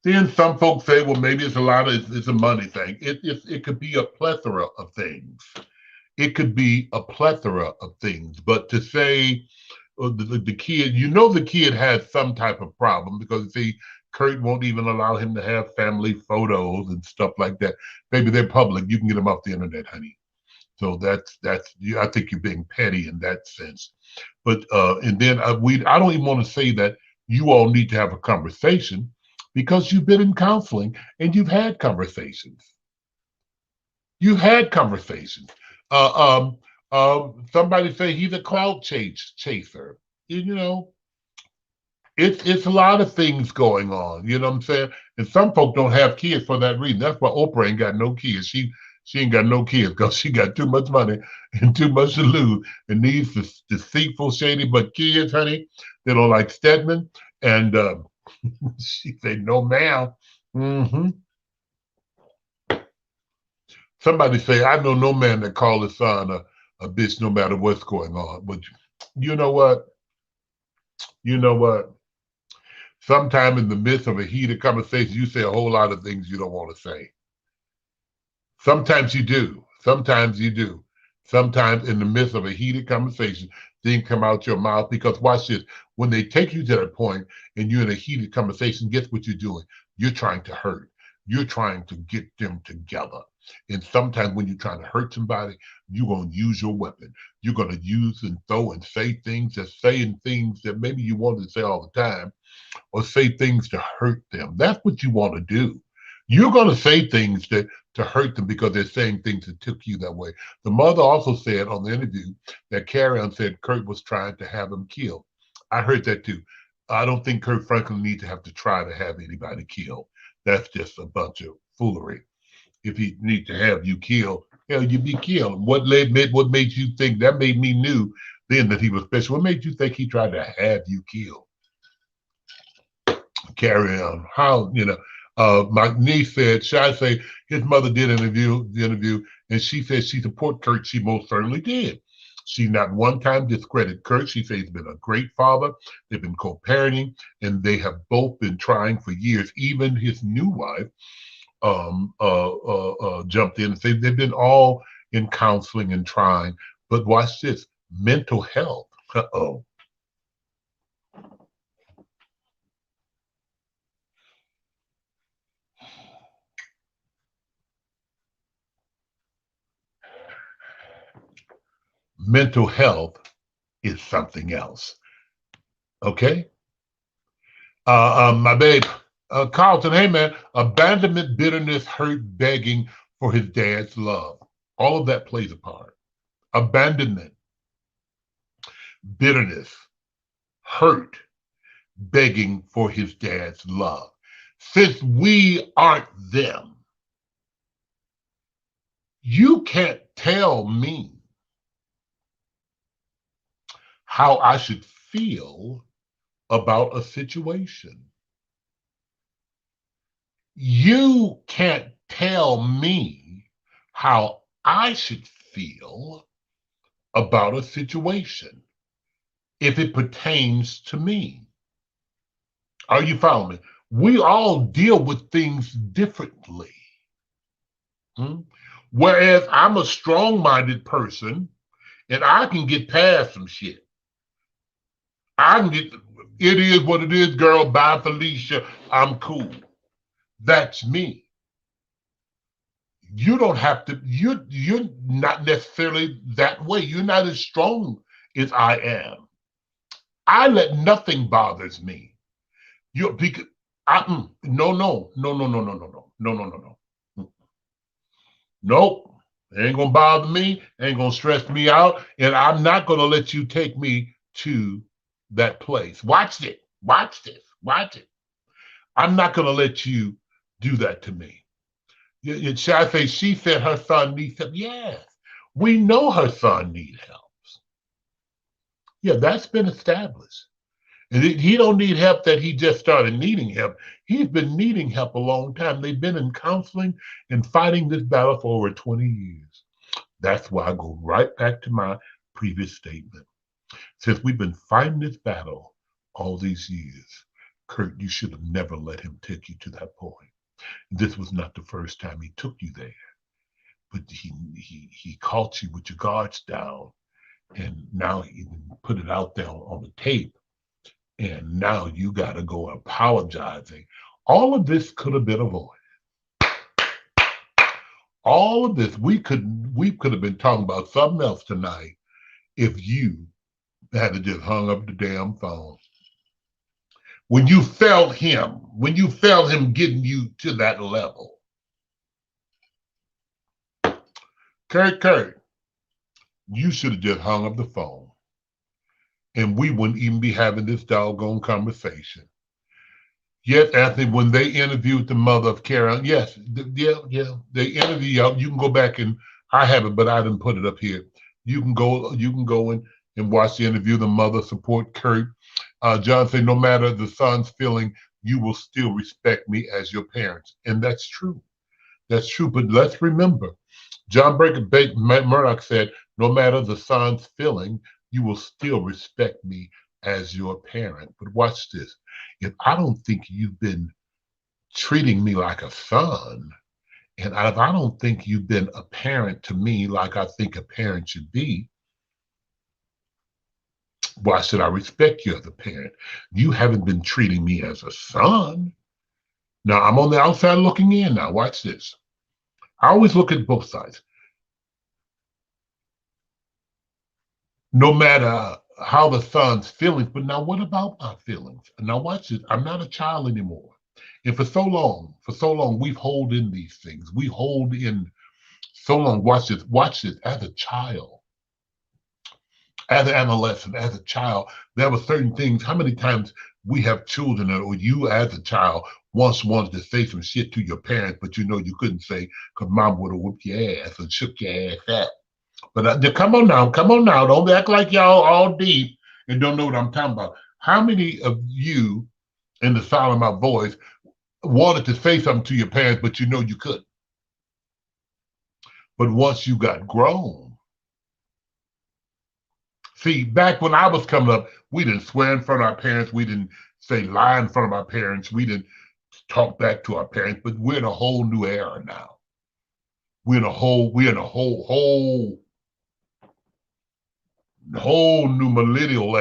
Speaker 1: Then some folks say, well, maybe it's a money thing. It could be a plethora of things. It could be a plethora of things. But to say the kid, the kid has some type of problem because see, Kurt won't even allow him to have family photos and stuff like that. Maybe they're public. You can get them off the internet, honey. So that's I think you're being petty in that sense. But and then I don't even want to say that you all need to have a conversation because you've been in counseling and you've had conversations. You've had conversations. Somebody say he's a clout chaser. It's a lot of things going on. You know what I'm saying? And some folk don't have kids for that reason. That's why Oprah ain't got no kids. She ain't got no kids because she got too much money and too much to lose and needs this deceitful, shady. But kids, honey, they don't like Stedman. And she said, no, ma'am. Mm-hmm. Somebody say, I know no man that call his son a bitch no matter what's going on. But you know what? You know what? Sometime in the midst of a heated conversation, you say a whole lot of things you don't want to say. Sometimes you do. Sometimes you do. Sometimes in the midst of a heated conversation, things come out your mouth because watch this. When they take you to that point and you're in a heated conversation, guess what you're doing? You're trying to hurt. You're trying to get them together. And sometimes when you're trying to hurt somebody, you're going to use your weapon. You're going to use and throw and say things, just saying things that maybe you wanted to say all the time, or say things to hurt them. That's what you want to do. You're going to say things to hurt them because they're saying things that took you that way. The mother also said on the interview that Carrie said Kurt was trying to have him killed. I heard that too. I don't think Kurt Franklin needs to have to try to have anybody killed. That's just a bunch of foolery. If he needs to have you killed, hell, you be killed. What made you think that made me knew then that he was special? What made you think he tried to have you killed? Carry on. My niece said, should I say, his mother did the interview, and she said she supported Kurt. She most certainly did. She not one time discredited Kurt. She says he's been a great father. They've been co-parenting, and they have both been trying for years. Even his new wife jumped in and said they've been all in counseling and trying. But watch this, mental health. Uh-oh. Mental health is something else. Okay? My babe, Carlton, hey man, abandonment, bitterness, hurt, begging for his dad's love. All of that plays a part. Abandonment, bitterness, hurt, begging for his dad's love. Since we aren't them, you can't tell me how I should feel about a situation. You can't tell me how I should feel about a situation if it pertains to me. Are you following me? We all deal with things differently. Hmm? Whereas I'm a strong-minded person and I can get past some shit. I can get, it is what it is, girl. Bye, Felicia. I'm cool. That's me. You don't have to, you're not necessarily that way. You're not as strong as I am. I let nothing bothers me. You because no. Nope. It ain't gonna bother me, ain't gonna stress me out, and I'm not gonna let you take me to that place. Watch it. Watch this. Watch it. I'm not gonna let you do that to me. Should I say she said her son needs help? Yes. We know her son needs help. Yeah, that's been established. And he don't need help that he just started needing help. He's been needing help a long time. They've been in counseling and fighting this battle for over 20 years. That's why I go right back to my previous statement. Since we've been fighting this battle all these years, Kurt, you should have never let him take you to that point. This was not the first time he took you there, but he caught you with your guards down, and now he put it out there on the tape, and now you got to go apologizing. All of this could have been avoided. All of this we could have been talking about something else tonight if you had to just hung up the damn phone. When you felt him getting you to that level. Kurt, you should have just hung up the phone. And we wouldn't even be having this doggone conversation. Yes, Anthony, when they interviewed the mother of Karen, yes, they interviewed y'all. You can go back and I have it, but I didn't put it up here. You can go and watch the interview. The mother support Kurt. John said, no matter the son's feeling, you will still respect me as your parents. And that's true. That's true. But let's remember, John Murdoch said, no matter the son's feeling, you will still respect me as your parent. But watch this. If I don't think you've been treating me like a son, and if I don't think you've been a parent to me like I think a parent should be, why should I respect you as a parent? You haven't been treating me as a son. Now, I'm on the outside looking in now. Watch this. I always look at both sides. No matter how the son's feelings, but now what about my feelings? Now watch this. I'm not a child anymore. And for so long, we've held in these things. We hold in so long. Watch this. As a child, as an adolescent, as a child, there were certain things. How many times we have children, or you as a child once wanted to say some shit to your parents, but you know you couldn't say because mom would have whooped your ass and shook your ass out. But come on now. Don't act like y'all all deep and don't know what I'm talking about. How many of you, in the sound of my voice, wanted to say something to your parents, but you know you couldn't? But once you got grown, see, back when I was coming up, we didn't swear in front of our parents. We didn't say lie in front of our parents. We didn't talk back to our parents. But we're in a whole new era now. We're in a whole new millennial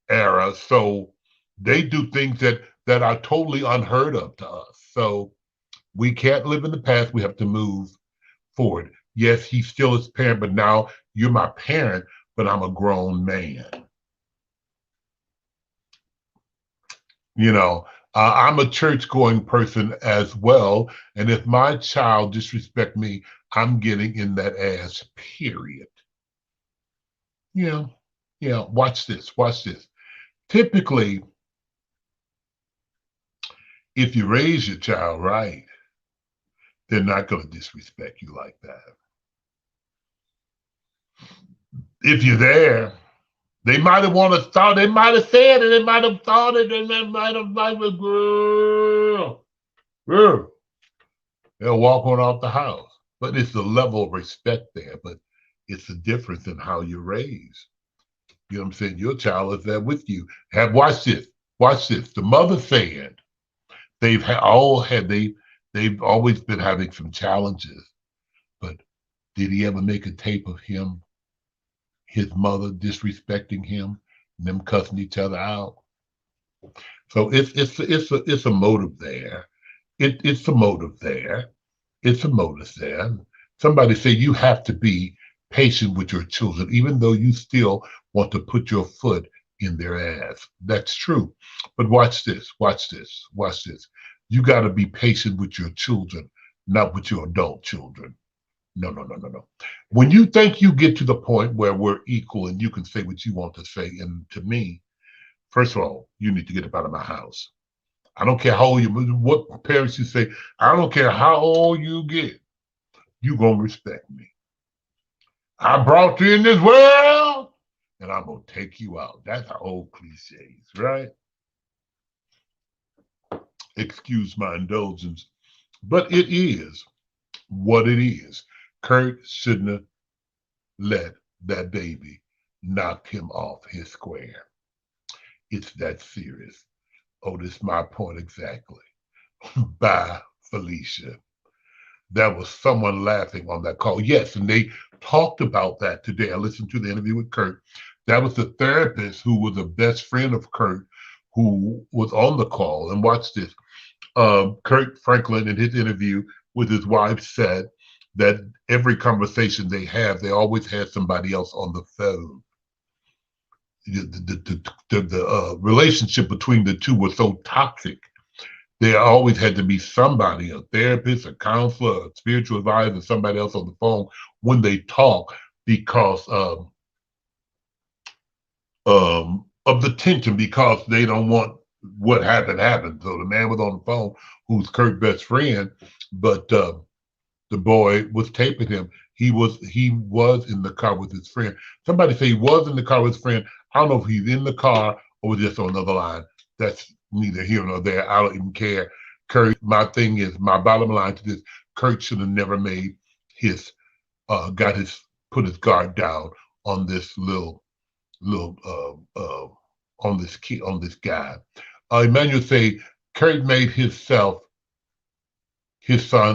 Speaker 1: era. So they do things that are totally unheard of to us. So we can't live in the past. We have to move forward. Yes, he's still his parent, but now you're my parent, but I'm a grown man. You know, I'm a church going person as well. And if my child disrespect me, I'm getting in that ass, period. Yeah. Yeah. Watch this. Typically, if you raise your child right, they're not going to disrespect you like that. If you're there, they might have they might have said it, they might have thought it, and they might have girl. They'll walk on off the house. But it's the level of respect there. But it's the difference in how you're raised. You know what I'm saying? Your child is there with you. Have watch this. Watch this. The mother said they've always been having some challenges. But did he ever make a tape of him, his mother disrespecting him, and them cussing each other out? So it's a motive there. It's a motive there. It's a motive there. Somebody say you have to be patient with your children, even though you still want to put your foot in their ass. That's true. But watch this, watch this, watch this. You got to be patient with your children, not with your adult children. No, no, no, no, no. When you think you get to the point where we're equal and you can say what you want to say, and to me, first of all, you need to get up out of my house. I don't care how old you, what parents you say, I don't care how old you get, you gonna respect me. I brought you in this world and I'm gonna take you out. That's our old cliches, right? Excuse my indulgence, but it is what it is. Kurt shouldn't have let that baby knock him off his square. It's that serious. Oh, this my point exactly. Bye, Felicia. There was someone laughing on that call. Yes, and they talked about that today. I listened to the interview with Kurt. That was the therapist who was a best friend of Kurt who was on the call. And watch this. Kurt Franklin, in his interview with his wife, said that every conversation they have, they always had somebody else on the phone. The relationship between the two was so toxic. There always had to be somebody, a therapist, a counselor, a spiritual advisor, somebody else on the phone when they talk because of the tension, because they don't want what happened happen. So the man was on the phone, who's Kurt's best friend, but the boy was taping him. He was in the car with his friend. Somebody say he was in the car with his friend. I don't know if he's in the car or just on another line. That's neither here nor there. I don't even care. Kurt, my thing is, my bottom line to this, Kurt should have never made his put his guard down on this little on this guy. Emmanuel say Kurt made his son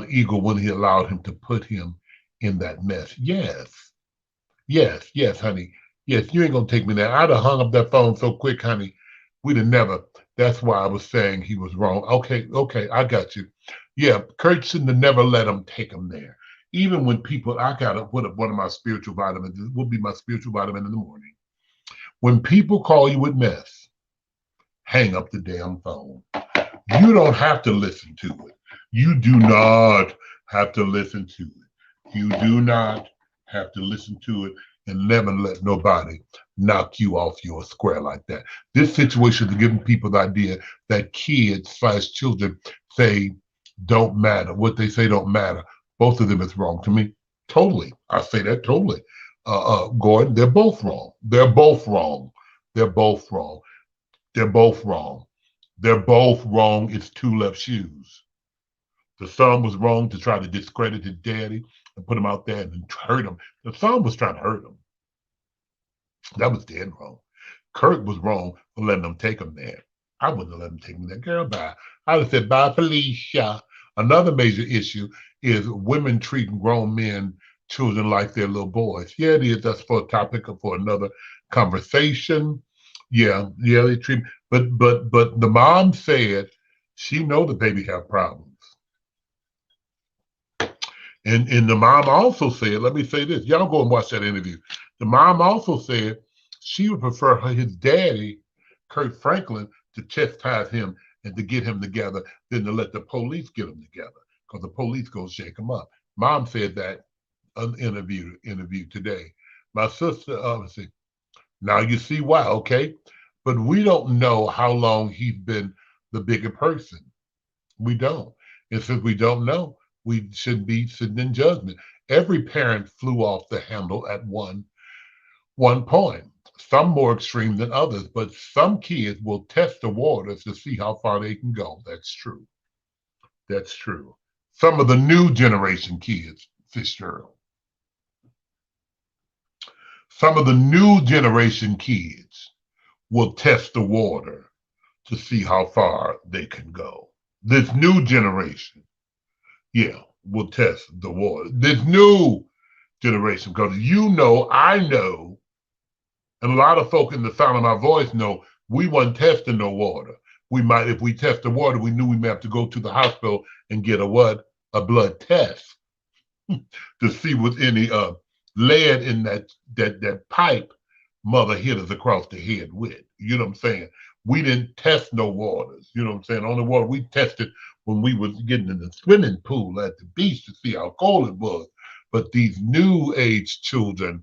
Speaker 1: eagle when he allowed him to put him in that mess. Yes, yes, yes, honey. Yes, you ain't gonna take me there. I'd have hung up that phone so quick, honey. We'd have never. That's why I was saying he was wrong. Okay, okay, I got you. Yeah, Kurt shouldn't have never let him take him there. Even when people, I gotta put up one of my spiritual vitamins. It will be my spiritual vitamin in the morning. When people call you with mess, hang up the damn phone. You don't have to listen to it. You do not have to listen to it. You do not have to listen to it, and never let nobody knock you off your square like that. This situation is giving people the idea that kids/children say don't matter. What they say don't matter. Both of them is wrong to me. Totally. I say that totally. Gordon, they're both wrong. They're both wrong. They're both wrong. They're both wrong. They're both wrong. It's two left shoes. The son was wrong to try to discredit his daddy and put him out there and hurt him. The son was trying to hurt him. That was dead wrong. Kurt was wrong for letting them take him there. I wouldn't have let him take me there. Girl, bye. I'd have said, bye, Felicia. Another major issue is women treating grown men, children like they're little boys. Yeah, it is. That's for a topic for another conversation. Yeah, they treat. But the mom said she know the baby have problems. And the mom also said, let me say this, y'all go and watch that interview. The mom also said she would prefer his daddy, Kurt Franklin, to chastise him and to get him together than to let the police get him together, because the police go shake him up. Mom said that on interview today. My sister obviously. Now you see why, okay? But we don't know how long he's been the bigger person. We don't. And since we don't know, we shouldn't be sitting in judgment. Every parent flew off the handle at one point. Some more extreme than others, but some kids will test the waters to see how far they can go. That's true. That's true. Some of the new generation kids, Fitzgerald. Some of the new generation kids will test the water to see how far they can go. This new generation, yeah, will test the water. This new generation, because I know, and a lot of folk in the sound of my voice know, we wasn't testing no water. We might, if we test the water, we knew we might have to go to the hospital and get a blood test to see what's any lead in that pipe mother hit us across the head with. You know what I'm saying? We didn't test no waters. You know what I'm saying? Only water we tested when we was getting in the swimming pool at the beach to see how cold it was. But these new age children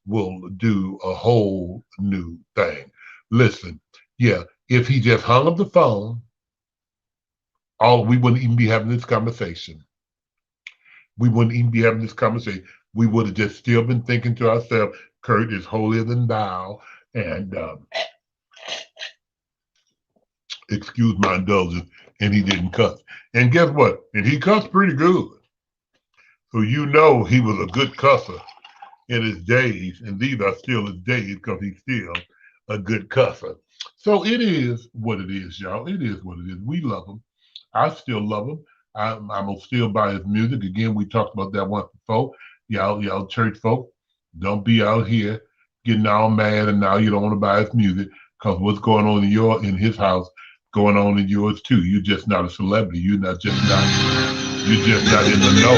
Speaker 1: will do a whole new thing. Listen, yeah, if he just hung up the phone, we wouldn't even be having this conversation. We wouldn't even be having this conversation. We would have just still been thinking to ourselves, Kurt is holier than thou, and excuse my indulgence, and he didn't cuss. And guess what? And he cussed pretty good. So he was a good cusser in his days, and these are still his days because he's still a good cusser. So it is what it is, y'all. It is what it is. We love him. I still love him. I'm gonna still buy his music. Again, we talked about that once before. Y'all church folk, don't be out here getting all mad and now you don't want to buy his music because what's going on in his house going on in yours too. You're just not a celebrity. You're just not in the know.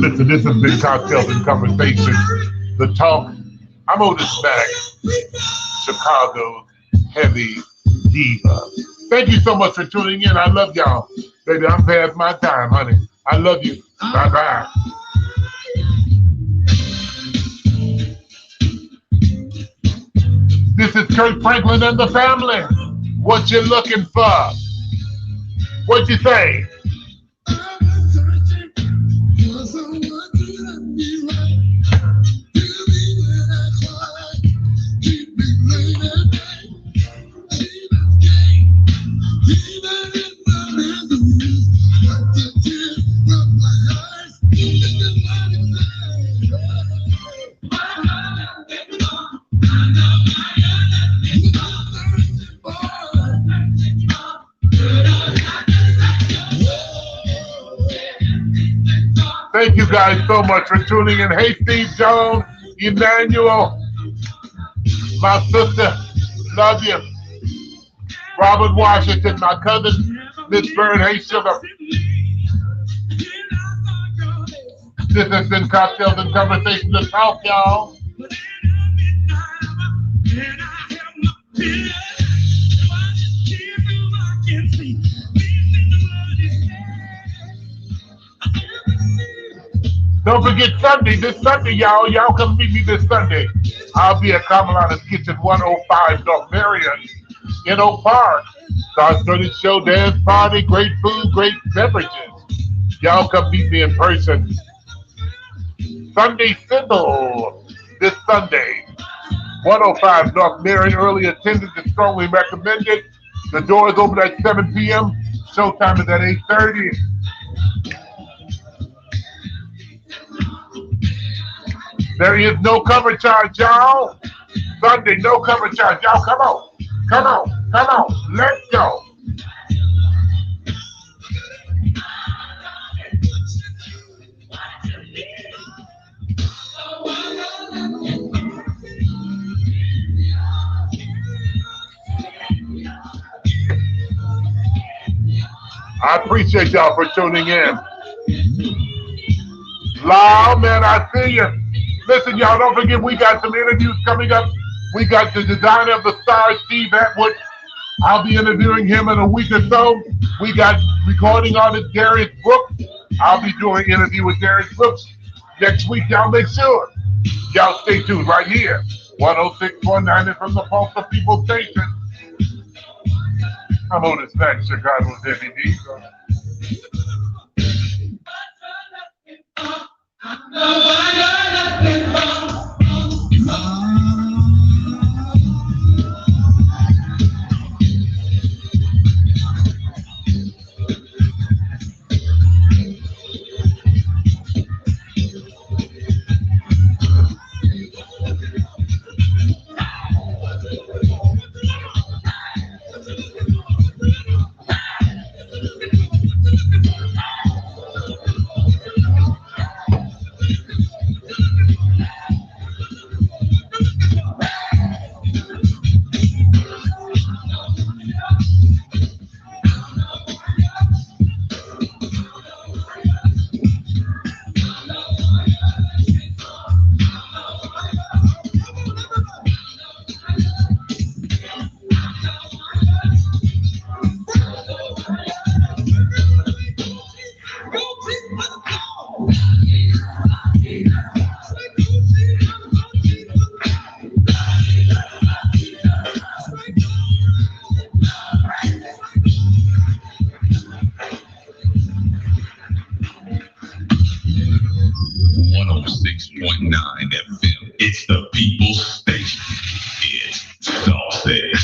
Speaker 1: Listen, this has been Cocktails and Conversation. The Talk. I'm Otis Mack, Chicago's heavy diva. Thank you so much for tuning in. I love y'all. Baby, I'm past my time, honey. I love you. Bye-bye. This is Kurt Franklin and the family. What you looking for? What you say? Thank you guys so much for tuning in. Hey, Steve Jones, Emmanuel, my sister, love you. Robert Washington, my cousin, Miss Bird, hey, sugar. This has been Cocktails and Conversation to Talk, y'all. Don't forget Sunday, this Sunday, y'all. Y'all come meet me this Sunday. I'll be at Carmelina's Kitchen, 105 North Marion in Oak Park. Star-studded show, dance party, great food, great beverages. Y'all come meet me in person. Sunday Sizzle, this Sunday. 105 North Marion, early attendance is strongly recommended. The doors open at 7 p.m. Showtime is at 8:30. There is no cover charge, y'all. Sunday, no cover charge. Y'all, come on. Come on. Come on. Let's go. I appreciate y'all for tuning in. Loud, man, I see you. Listen, y'all, don't forget we got some interviews coming up. We got the designer of the Star, Steve Atwood. I'll be interviewing him in a week or so. We got recording artist Darius Brooks. I'll be doing an interview with Darius Brooks next week. Y'all make sure. Y'all stay tuned right here. 106.9 from the Pulse of People Station. I'm Otis Mack, Chicago's heavy diva. pussy.